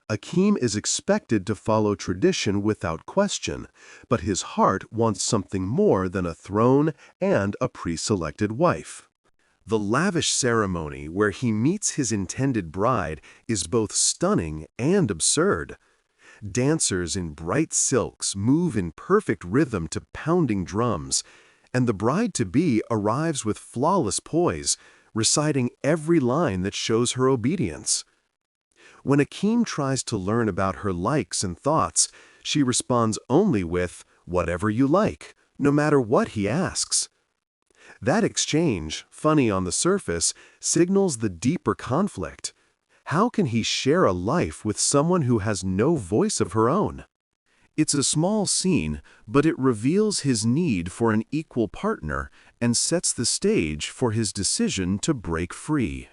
Akeem is expected to follow tradition without question, but his heart wants something more than a throne and a pre-selected wife. The lavish ceremony where he meets his intended bride is both stunning and absurd. Dancers in bright silks move in perfect rhythm to pounding drums, and the bride-to-be arrives with flawless poise, reciting every line that shows her obedience. When Akeem tries to learn about her likes and thoughts, she responds only with, "Whatever you like," no matter what he asks. That exchange, funny on the surface, signals the deeper conflict. How can he share a life with someone who has no voice of her own? It's a small scene, but it reveals his need for an equal partner and sets the stage for his decision to break free.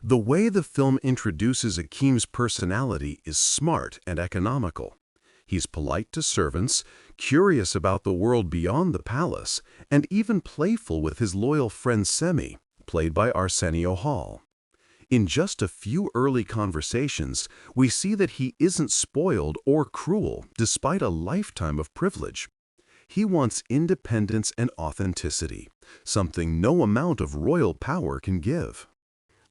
The way the film introduces Akeem's personality is smart and economical. He's polite to servants, curious about the world beyond the palace, and even playful with his loyal friend Semi, played by Arsenio Hall. In just a few early conversations, we see that he isn't spoiled or cruel despite a lifetime of privilege. He wants independence and authenticity, something no amount of royal power can give.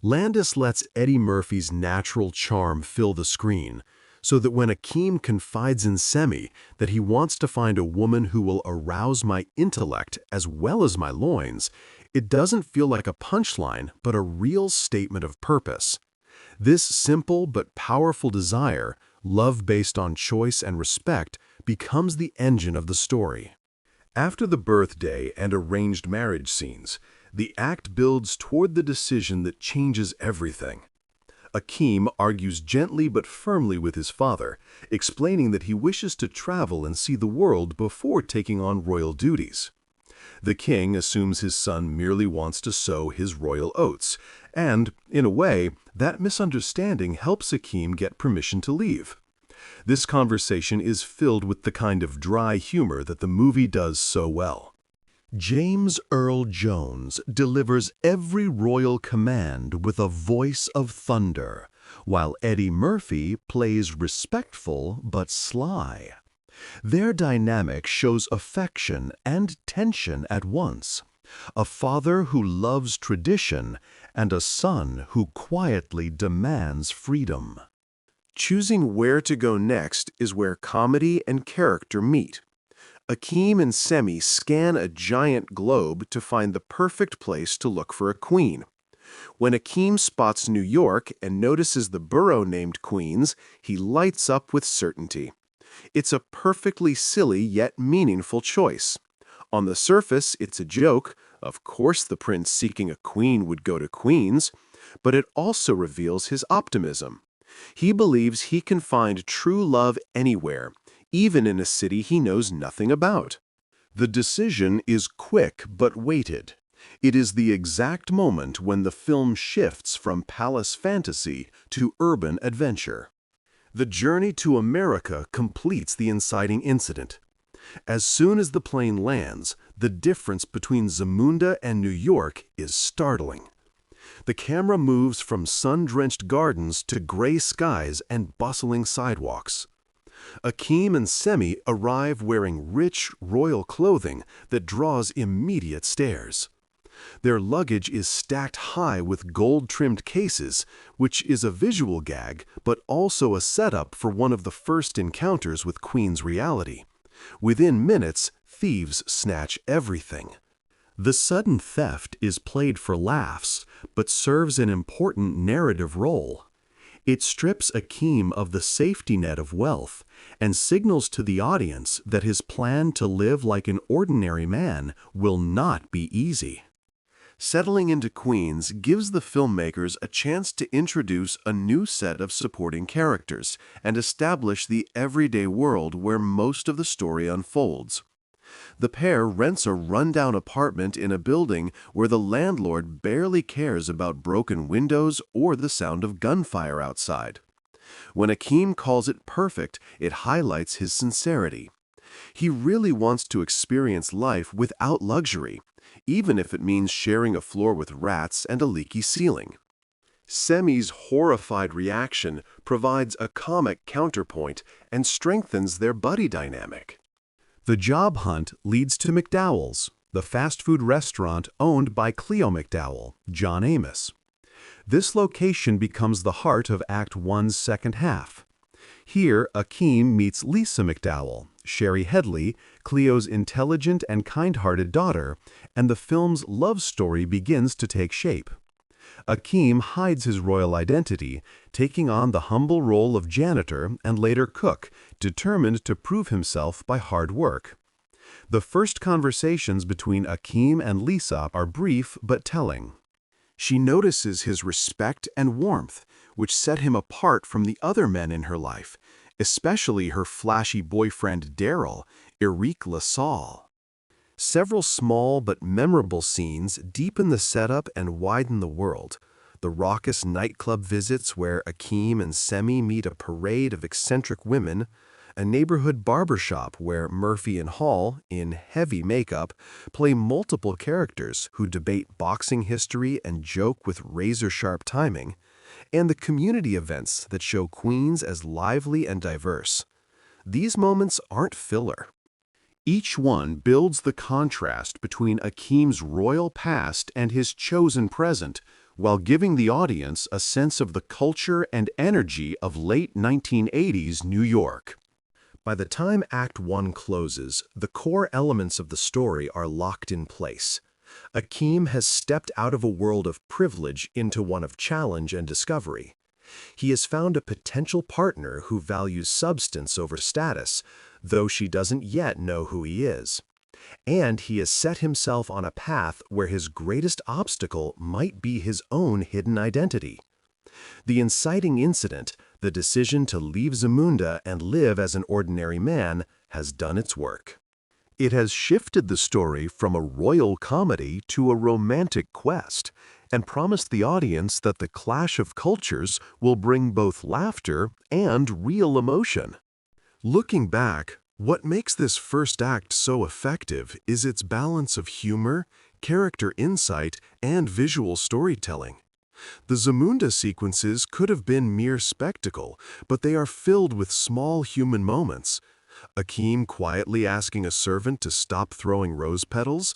Landis lets Eddie Murphy's natural charm fill the screen, so that when Akeem confides in Semi that he wants to find a woman who will arouse my intellect as well as my loins, it doesn't feel like a punchline, but a real statement of purpose. This simple but powerful desire, love based on choice and respect, becomes the engine of the story. After the birthday and arranged marriage scenes, the act builds toward the decision that changes everything. Akeem argues gently but firmly with his father, explaining that he wishes to travel and see the world before taking on royal duties. The king assumes his son merely wants to sow his royal oats, and, in a way, that misunderstanding helps Akeem get permission to leave. This conversation is filled with the kind of dry humor that the movie does so well. James Earl Jones delivers every royal command with a voice of thunder, while Eddie Murphy plays respectful but sly. Their dynamic shows affection and tension at once, a father who loves tradition and a son who quietly demands freedom. Choosing where to go next is where comedy and character meet. Akeem and Semi scan a giant globe to find the perfect place to look for a queen. When Akeem spots New York and notices the borough named Queens, he lights up with certainty. It's a perfectly silly yet meaningful choice. On the surface, it's a joke. Of course the prince seeking a queen would go to Queens, but it also reveals his optimism. He believes he can find true love anywhere, even in a city he knows nothing about. The decision is quick but weighted. It is the exact moment when the film shifts from palace fantasy to urban adventure. The journey to America completes the inciting incident. As soon as the plane lands, the difference between Zamunda and New York is startling. The camera moves from sun-drenched gardens to gray skies and bustling sidewalks. Akeem and Semi arrive wearing rich, royal clothing that draws immediate stares. Their luggage is stacked high with gold-trimmed cases, which is a visual gag, but also a setup for one of the first encounters with Queen's reality. Within minutes, thieves snatch everything. The sudden theft is played for laughs, but serves an important narrative role. It strips Akeem of the safety net of wealth and signals to the audience that his plan to live like an ordinary man will not be easy. Settling into Queens gives the filmmakers a chance to introduce a new set of supporting characters and establish the everyday world where most of the story unfolds. The pair rents a rundown apartment in a building where the landlord barely cares about broken windows or the sound of gunfire outside. When Akeem calls it perfect, it highlights his sincerity. He really wants to experience life without luxury, even if it means sharing a floor with rats and a leaky ceiling. Semi's horrified reaction provides a comic counterpoint and strengthens their buddy dynamic. The job hunt leads to McDowell's, the fast food restaurant owned by Cleo McDowell, John Amos. This location becomes the heart of Act One's second half. Here, Akeem meets Lisa McDowell, Sherry Headley, Cleo's intelligent and kind-hearted daughter, and the film's love story begins to take shape. Akeem hides his royal identity, taking on the humble role of janitor and later cook, determined to prove himself by hard work. The first conversations between Akeem and Lisa are brief but telling. She notices his respect and warmth, which set him apart from the other men in her life, especially her flashy boyfriend Daryl, Eric LaSalle. Several small but memorable scenes deepen the setup and widen the world. The raucous nightclub visits where Akeem and Semi meet a parade of eccentric women, a neighborhood barbershop where Murphy and Hall, in heavy makeup, play multiple characters who debate boxing history and joke with razor-sharp timing, and the community events that show Queens as lively and diverse. These moments aren't filler. Each one builds the contrast between Akeem's royal past and his chosen present, while giving the audience a sense of the culture and energy of late 1980s New York. By the time Act One closes, the core elements of the story are locked in place. Akeem has stepped out of a world of privilege into one of challenge and discovery. He has found a potential partner who values substance over status, though she doesn't yet know who he is. And he has set himself on a path where his greatest obstacle might be his own hidden identity. The inciting incident, the decision to leave Zamunda and live as an ordinary man, has done its work. It has shifted the story from a royal comedy to a romantic quest, and promised the audience that the clash of cultures will bring both laughter and real emotion. Looking back, What makes this first act so effective is its balance of humor, character insight, and visual storytelling. The Zamunda sequences could have been mere spectacle, but they are filled with small human moments. Akeem quietly asking a servant to stop throwing rose petals,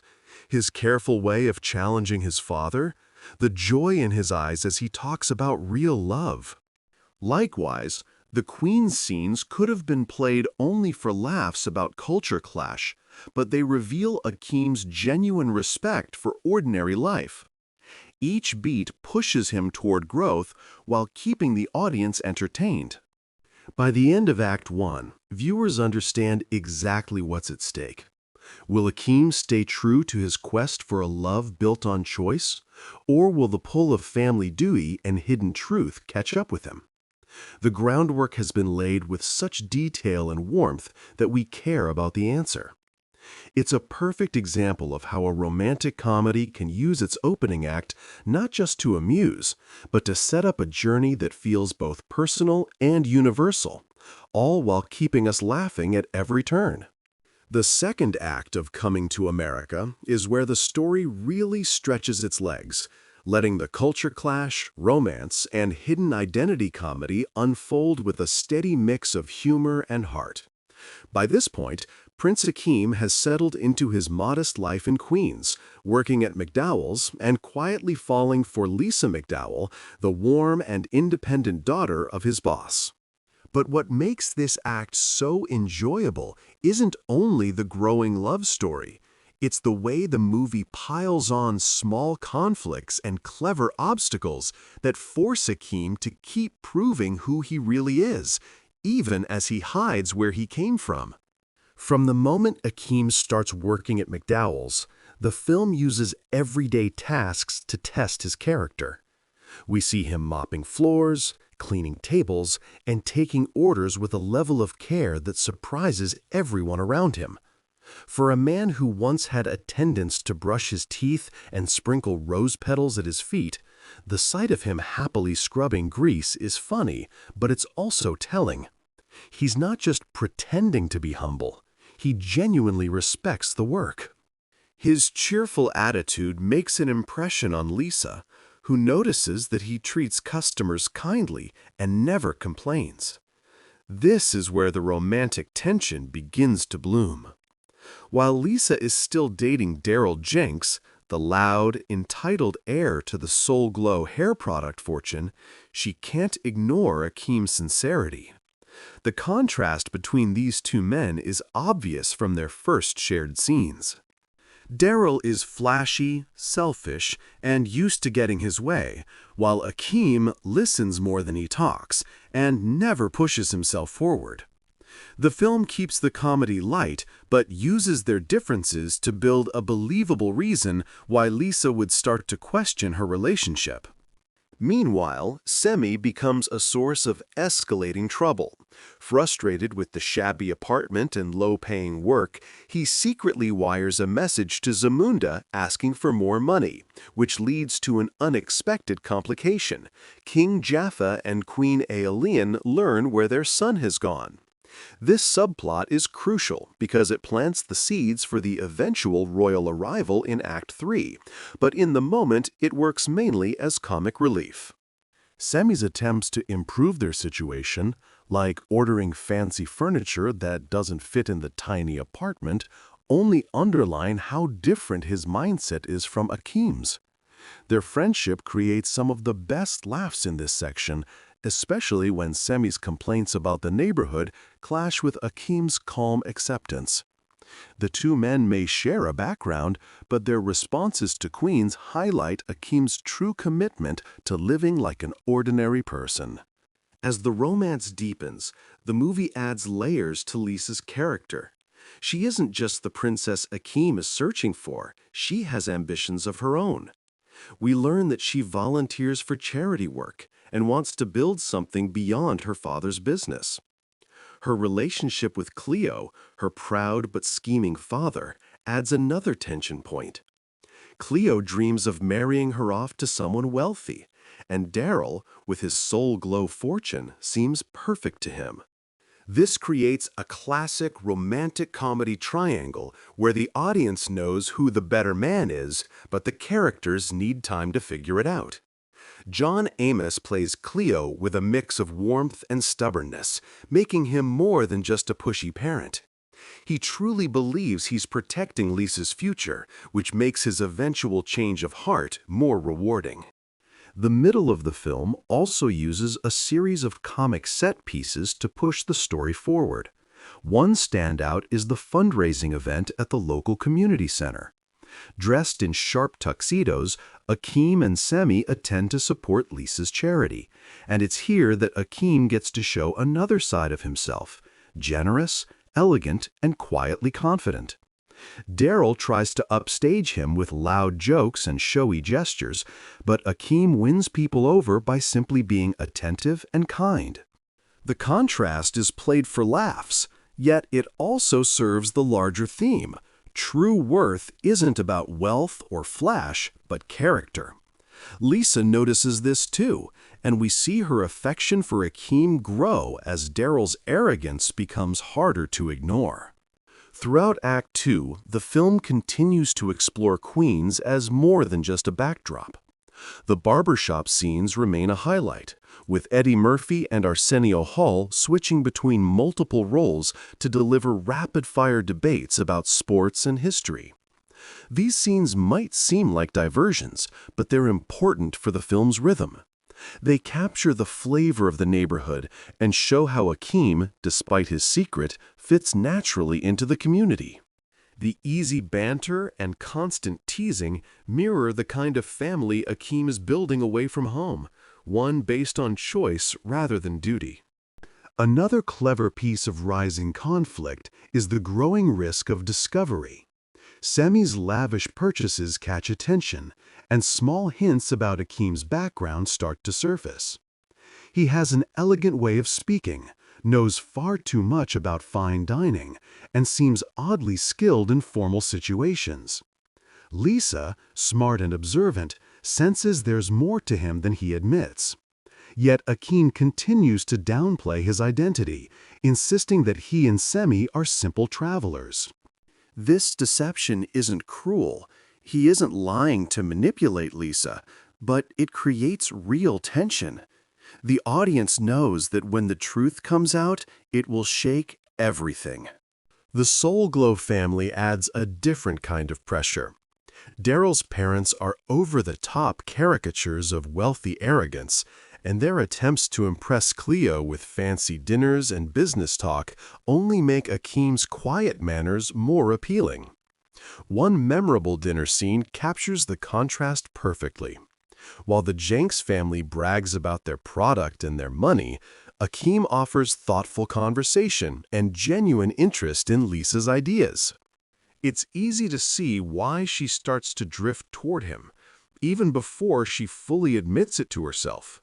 his careful way of challenging his father, the joy in his eyes as he talks about real love. Likewise, the Queen's scenes could have been played only for laughs about culture clash, but they reveal Akeem's genuine respect for ordinary life. Each beat pushes him toward growth while keeping the audience entertained. By the end of Act 1, viewers understand exactly what's at stake. Will Akeem stay true to his quest for a love built on choice, or will the pull of family duty and hidden truth catch up with him? The groundwork has been laid with such detail and warmth that we care about the answer. It's a perfect example of how a romantic comedy can use its opening act not just to amuse, but to set up a journey that feels both personal and universal, all while keeping us laughing at every turn. The second act of Coming to America is where the story really stretches its legs, letting the culture clash, romance, and hidden identity comedy unfold with a steady mix of humor and heart. By this point, Prince Akeem has settled into his modest life in Queens, working at McDowell's and quietly falling for Lisa McDowell, the warm and independent daughter of his boss. But what makes this act so enjoyable isn't only the growing love story. It's the way the movie piles on small conflicts and clever obstacles that force Akeem to keep proving who he really is, even as he hides where he came from. From the moment Akeem starts working at McDowell's, the film uses everyday tasks to test his character. We see him mopping floors, cleaning tables, and taking orders with a level of care that surprises everyone around him. For a man who once had attendants to brush his teeth and sprinkle rose petals at his feet, the sight of him happily scrubbing grease is funny, but it's also telling. He's not just pretending to be humble, he genuinely respects the work. His cheerful attitude makes an impression on Lisa, who notices that he treats customers kindly and never complains. This is where the romantic tension begins to bloom. While Lisa is still dating Daryl Jenks, the loud, entitled heir to the Soul Glow hair product fortune, she can't ignore Akeem's sincerity. The contrast between these two men is obvious from their first shared scenes. Daryl is flashy, selfish, and used to getting his way, while Akeem listens more than he talks and never pushes himself forward. The film keeps the comedy light, but uses their differences to build a believable reason why Lisa would start to question her relationship. Meanwhile, Semi becomes a source of escalating trouble. Frustrated with the shabby apartment and low-paying work, he secretly wires a message to Zamunda asking for more money, which leads to an unexpected complication. King Jaffa and Queen Aeolian learn where their son has gone. This subplot is crucial because it plants the seeds for the eventual royal arrival in Act 3, but in the moment it works mainly as comic relief. Semi's attempts to improve their situation, like ordering fancy furniture that doesn't fit in the tiny apartment, only underline how different his mindset is from Akeem's. Their friendship creates some of the best laughs in this section, especially when Semi's complaints about the neighborhood clash with Akeem's calm acceptance. The two men may share a background, but their responses to Queens highlight Akeem's true commitment to living like an ordinary person. As the romance deepens, the movie adds layers to Lisa's character. She isn't just the princess Akeem is searching for, she has ambitions of her own. We learn that she volunteers for charity work and wants to build something beyond her father's business. Her relationship with Cleo, her proud but scheming father, adds another tension point. Cleo dreams of marrying her off to someone wealthy, and Daryl, with his Soul Glow fortune, seems perfect to him. This creates a classic romantic comedy triangle where the audience knows who the better man is, but the characters need time to figure it out. John Amos plays Cleo with a mix of warmth and stubbornness, making him more than just a pushy parent. He truly believes he's protecting Lisa's future, which makes his eventual change of heart more rewarding. The middle of the film also uses a series of comic set pieces to push the story forward. One standout is the fundraising event at the local community center. Dressed in sharp tuxedos, Akeem and Semi attend to support Lisa's charity, and it's here that Akeem gets to show another side of himself, generous, elegant, and quietly confident. Daryl tries to upstage him with loud jokes and showy gestures, but Akeem wins people over by simply being attentive and kind. The contrast is played for laughs, yet it also serves the larger theme. True worth isn't about wealth or flash, but character. Lisa notices this too, and we see her affection for Akeem grow as Daryl's arrogance becomes harder to ignore. Throughout Act 2, the film continues to explore Queens as more than just a backdrop. The barbershop scenes remain a highlight, with Eddie Murphy and Arsenio Hall switching between multiple roles to deliver rapid-fire debates about sports and history. These scenes might seem like diversions, but they're important for the film's rhythm. They capture the flavor of the neighborhood and show how Akeem, despite his secret, fits naturally into the community. The easy banter and constant teasing mirror the kind of family Akeem is building away from home, one based on choice rather than duty. Another clever piece of rising conflict is the growing risk of discovery. Semi's lavish purchases catch attention, and small hints about Akeem's background start to surface. He has an elegant way of speaking, knows far too much about fine dining, and seems oddly skilled in formal situations. Lisa, smart and observant, senses there's more to him than he admits. Yet Akeem continues to downplay his identity, insisting that he and Semi are simple travelers. This deception isn't cruel. He isn't lying to manipulate Lisa, but it creates real tension. The audience knows that when the truth comes out, it will shake everything. The Soul Glow family adds a different kind of pressure. Daryl's parents are over-the-top caricatures of wealthy arrogance, and their attempts to impress Cleo with fancy dinners and business talk only make Akeem's quiet manners more appealing. One memorable dinner scene captures the contrast perfectly. While the Jenks family brags about their product and their money, Akeem offers thoughtful conversation and genuine interest in Lisa's ideas. It's easy to see why she starts to drift toward him, even before she fully admits it to herself.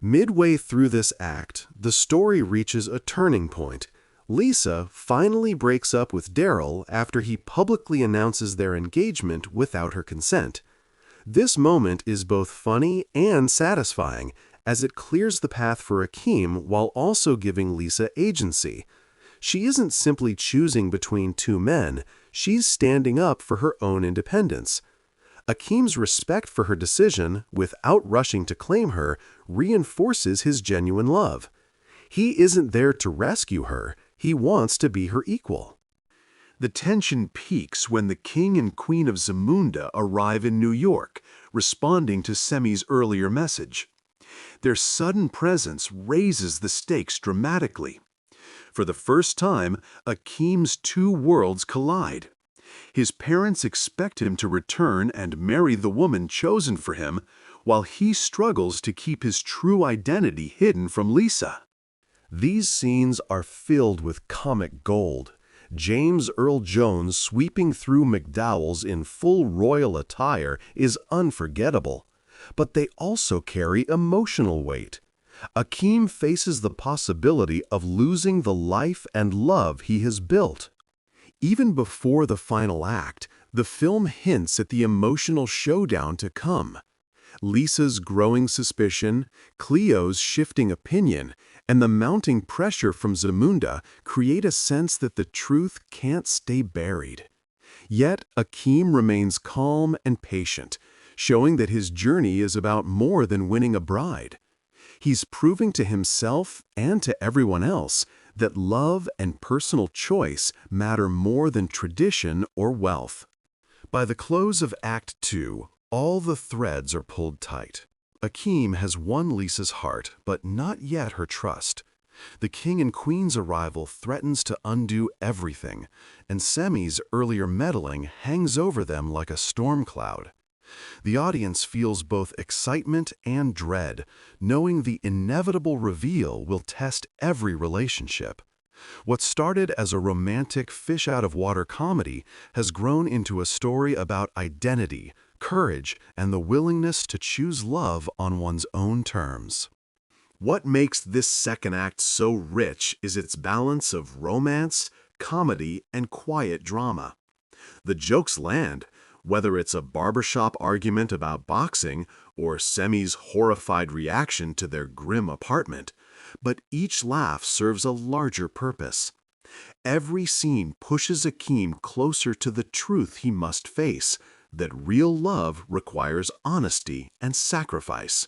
Midway through this act, the story reaches a turning point. Lisa finally breaks up with Daryl after he publicly announces their engagement without her consent. This moment is both funny and satisfying, as it clears the path for Akeem while also giving Lisa agency. She isn't simply choosing between two men, she's standing up for her own independence. Akeem's respect for her decision, without rushing to claim her, reinforces his genuine love. He isn't there to rescue her, he wants to be her equal. The tension peaks when the King and Queen of Zamunda arrive in New York, responding to Semi's earlier message. Their sudden presence raises the stakes dramatically. For the first time, Akeem's two worlds collide. His parents expect him to return and marry the woman chosen for him, while he struggles to keep his true identity hidden from Lisa. These scenes are filled with comic gold. James Earl Jones sweeping through McDowell's in full royal attire is unforgettable, but they also carry emotional weight. Akeem faces the possibility of losing the life and love he has built. Even before the final act, the film hints at the emotional showdown to come. Lisa's growing suspicion, Cleo's shifting opinion, and the mounting pressure from Zamunda create a sense that the truth can't stay buried. Yet, Akeem remains calm and patient, showing that his journey is about more than winning a bride. He's proving to himself and to everyone else that love and personal choice matter more than tradition or wealth. By the close of Act 2, all the threads are pulled tight. Akeem has won Lisa's heart, but not yet her trust. The king and queen's arrival threatens to undo everything, and Semi's earlier meddling hangs over them like a storm cloud. The audience feels both excitement and dread, knowing the inevitable reveal will test every relationship. What started as a romantic fish-out-of-water comedy has grown into a story about identity, courage, and the willingness to choose love on one's own terms. What makes this second act so rich is its balance of romance, comedy, and quiet drama. The jokes land, whether it's a barbershop argument about boxing or Semi's horrified reaction to their grim apartment, but each laugh serves a larger purpose. Every scene pushes Akeem closer to the truth he must face, that real love requires honesty and sacrifice.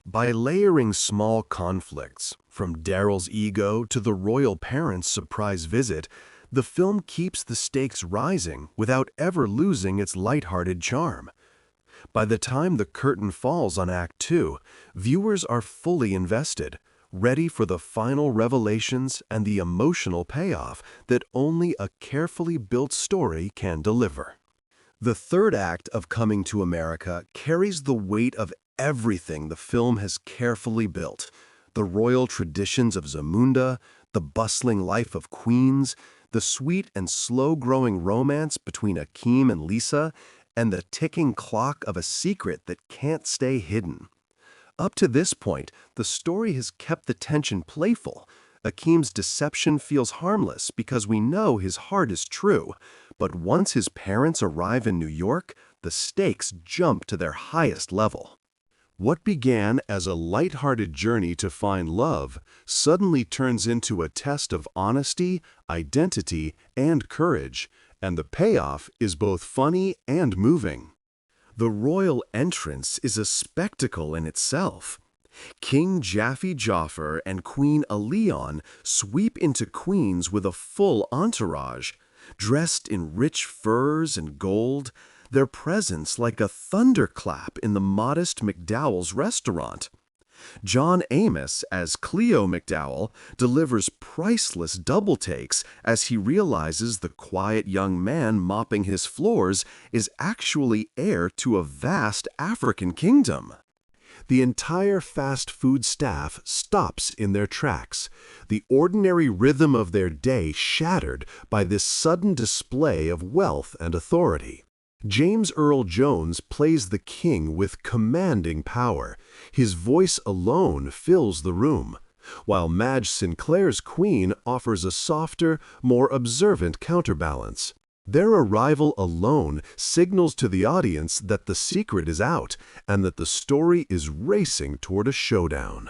By layering small conflicts, from Daryl's ego to the royal parents' surprise visit, the film keeps the stakes rising without ever losing its lighthearted charm. By the time the curtain falls on Act 2, viewers are fully invested, ready for the final revelations and the emotional payoff that only a carefully built story can deliver. The third act of Coming to America carries the weight of everything the film has carefully built: the royal traditions of Zamunda, the bustling life of Queens, the sweet and slow-growing romance between Akeem and Lisa, and the ticking clock of a secret that can't stay hidden. Up to this point, the story has kept the tension playful. Akeem's deception feels harmless because we know his heart is true, but once his parents arrive in New York, the stakes jump to their highest level. What began as a light-hearted journey to find love suddenly turns into a test of honesty, identity, and courage, and the payoff is both funny and moving. The royal entrance is a spectacle in itself. King Jaffe Joffer and Queen Aleon sweep into Queens with a full entourage, dressed in rich furs and gold, their presence like a thunderclap in the modest McDowell's restaurant. John Amos, as Cleo McDowell, delivers priceless double takes as he realizes the quiet young man mopping his floors is actually heir to a vast African kingdom. The entire fast food staff stops in their tracks, the ordinary rhythm of their day shattered by this sudden display of wealth and authority. James Earl Jones plays the king with commanding power. His voice alone fills the room, while Madge Sinclair's queen offers a softer, more observant counterbalance. Their arrival alone signals to the audience that the secret is out and that the story is racing toward a showdown.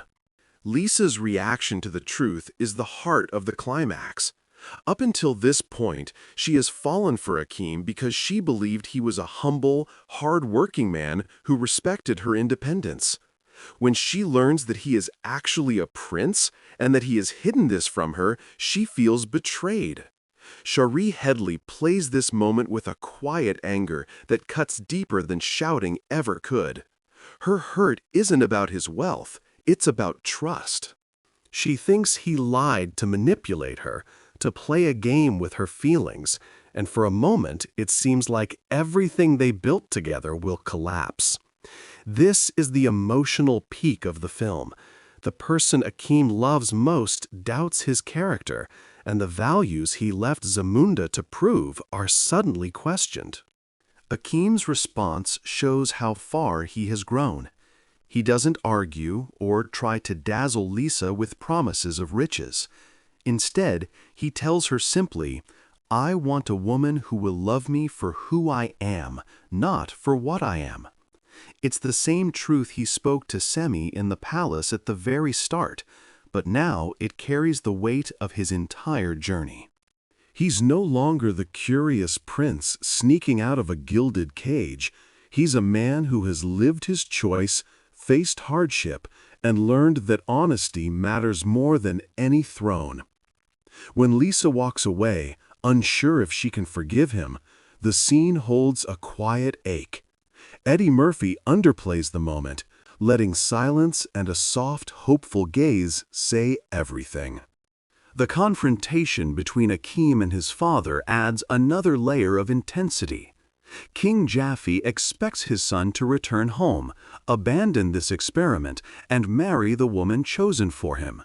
Lisa's reaction to the truth is the heart of the climax. Up until this point, she has fallen for Akeem because she believed he was a humble, hard-working man who respected her independence. When she learns that he is actually a prince and that he has hidden this from her, she feels betrayed. Cherie Headley plays this moment with a quiet anger that cuts deeper than shouting ever could. Her hurt isn't about his wealth, it's about trust. She thinks he lied to manipulate her, to play a game with her feelings, and for a moment it seems like everything they built together will collapse. This is the emotional peak of the film. The person Akeem loves most doubts his character, and the values he left Zamunda to prove are suddenly questioned. Akeem's response shows how far he has grown. He doesn't argue or try to dazzle Lisa with promises of riches. Instead, he tells her simply, "I want a woman who will love me for who I am, not for what I am." It's the same truth he spoke to Semi in the palace at the very start, but now it carries the weight of his entire journey. He's no longer the curious prince sneaking out of a gilded cage. He's a man who has lived his choice, faced hardship, and learned that honesty matters more than any throne. When Lisa walks away, unsure if she can forgive him, the scene holds a quiet ache. Eddie Murphy underplays the moment, letting silence and a soft, hopeful gaze say everything. The confrontation between Akeem and his father adds another layer of intensity. King Jaffe expects his son to return home, abandon this experiment, and marry the woman chosen for him.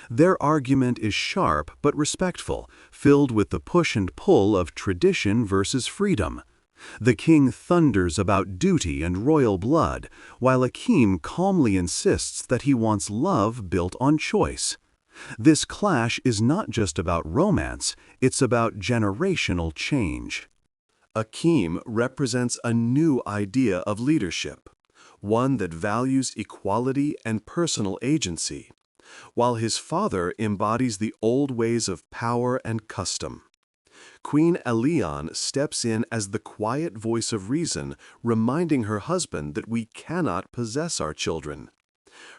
Their argument is sharp but respectful, filled with the push and pull of tradition versus freedom. The king thunders about duty and royal blood, while Akeem calmly insists that he wants love built on choice. This clash is not just about romance, it's about generational change. Akeem represents a new idea of leadership, one that values equality and personal agency, while his father embodies the old ways of power and custom. Queen Elian steps in as the quiet voice of reason, reminding her husband that we cannot possess our children.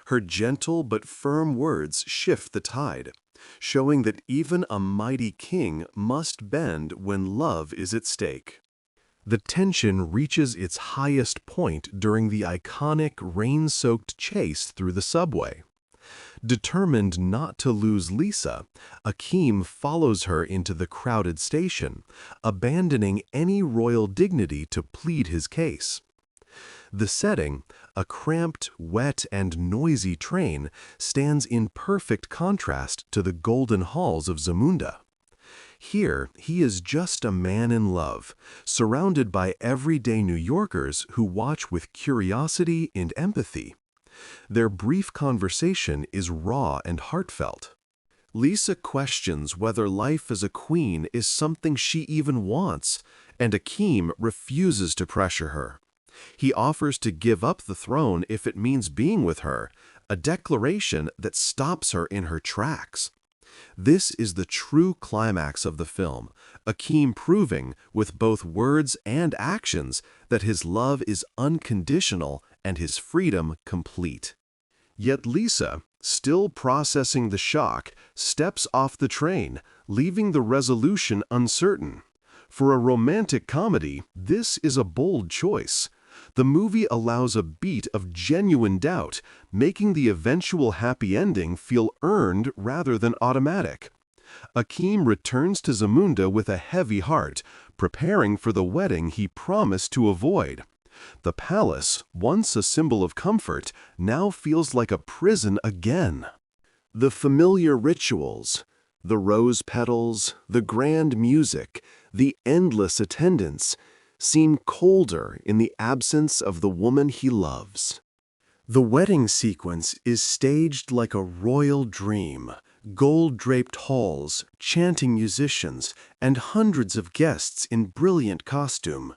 Her gentle but firm words shift the tide, showing that even a mighty king must bend when love is at stake. The tension reaches its highest point during the iconic rain-soaked chase through the subway. Determined not to lose Lisa, Akeem follows her into the crowded station, abandoning any royal dignity to plead his case. The setting, a cramped, wet, and noisy train, stands in perfect contrast to the golden halls of Zamunda. Here, he is just a man in love, surrounded by everyday New Yorkers who watch with curiosity and empathy. Their brief conversation is raw and heartfelt. Lisa questions whether life as a queen is something she even wants, and Akeem refuses to pressure her. He offers to give up the throne if it means being with her, a declaration that stops her in her tracks. This is the true climax of the film, Akeem proving, with both words and actions, that his love is unconditional and his freedom complete. Yet Lisa, still processing the shock, steps off the train, leaving the resolution uncertain. For a romantic comedy, this is a bold choice. The movie allows a beat of genuine doubt, making the eventual happy ending feel earned rather than automatic. Akeem returns to Zamunda with a heavy heart, preparing for the wedding he promised to avoid. The palace, once a symbol of comfort, now feels like a prison again. The familiar rituals, the rose petals, the grand music, the endless attendance, seem colder in the absence of the woman he loves. The wedding sequence is staged like a royal dream, gold-draped halls, chanting musicians, and hundreds of guests in brilliant costume.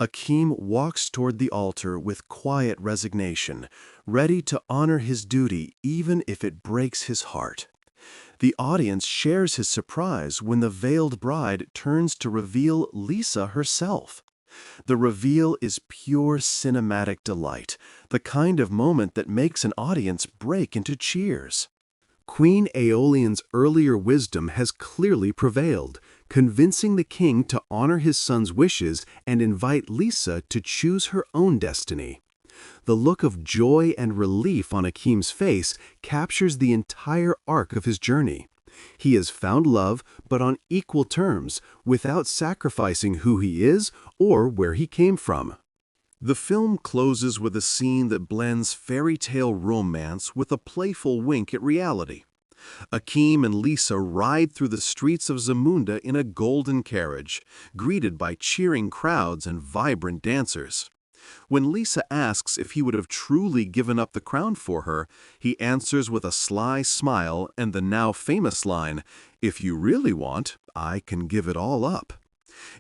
Akeem walks toward the altar with quiet resignation, ready to honor his duty even if it breaks his heart. The audience shares his surprise when the veiled bride turns to reveal Lisa herself. The reveal is pure cinematic delight, the kind of moment that makes an audience break into cheers. Queen Aeolian's earlier wisdom has clearly prevailed, convincing the king to honor his son's wishes and invite Lisa to choose her own destiny. The look of joy and relief on Akeem's face captures the entire arc of his journey. He has found love, but on equal terms, without sacrificing who he is or where he came from. The film closes with a scene that blends fairy tale romance with a playful wink at reality. Akeem and Lisa ride through the streets of Zamunda in a golden carriage, greeted by cheering crowds and vibrant dancers. When Lisa asks if he would have truly given up the crown for her, he answers with a sly smile and the now famous line, "If you really want, I can give it all up."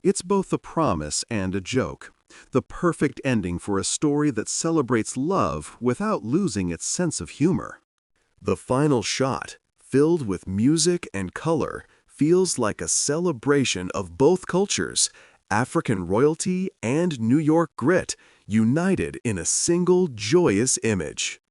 It's both a promise and a joke, The perfect ending for a story that celebrates love without losing its sense of humor. The final shot, filled with music and color, feels like a celebration of both cultures, African royalty and New York grit, united in a single joyous image.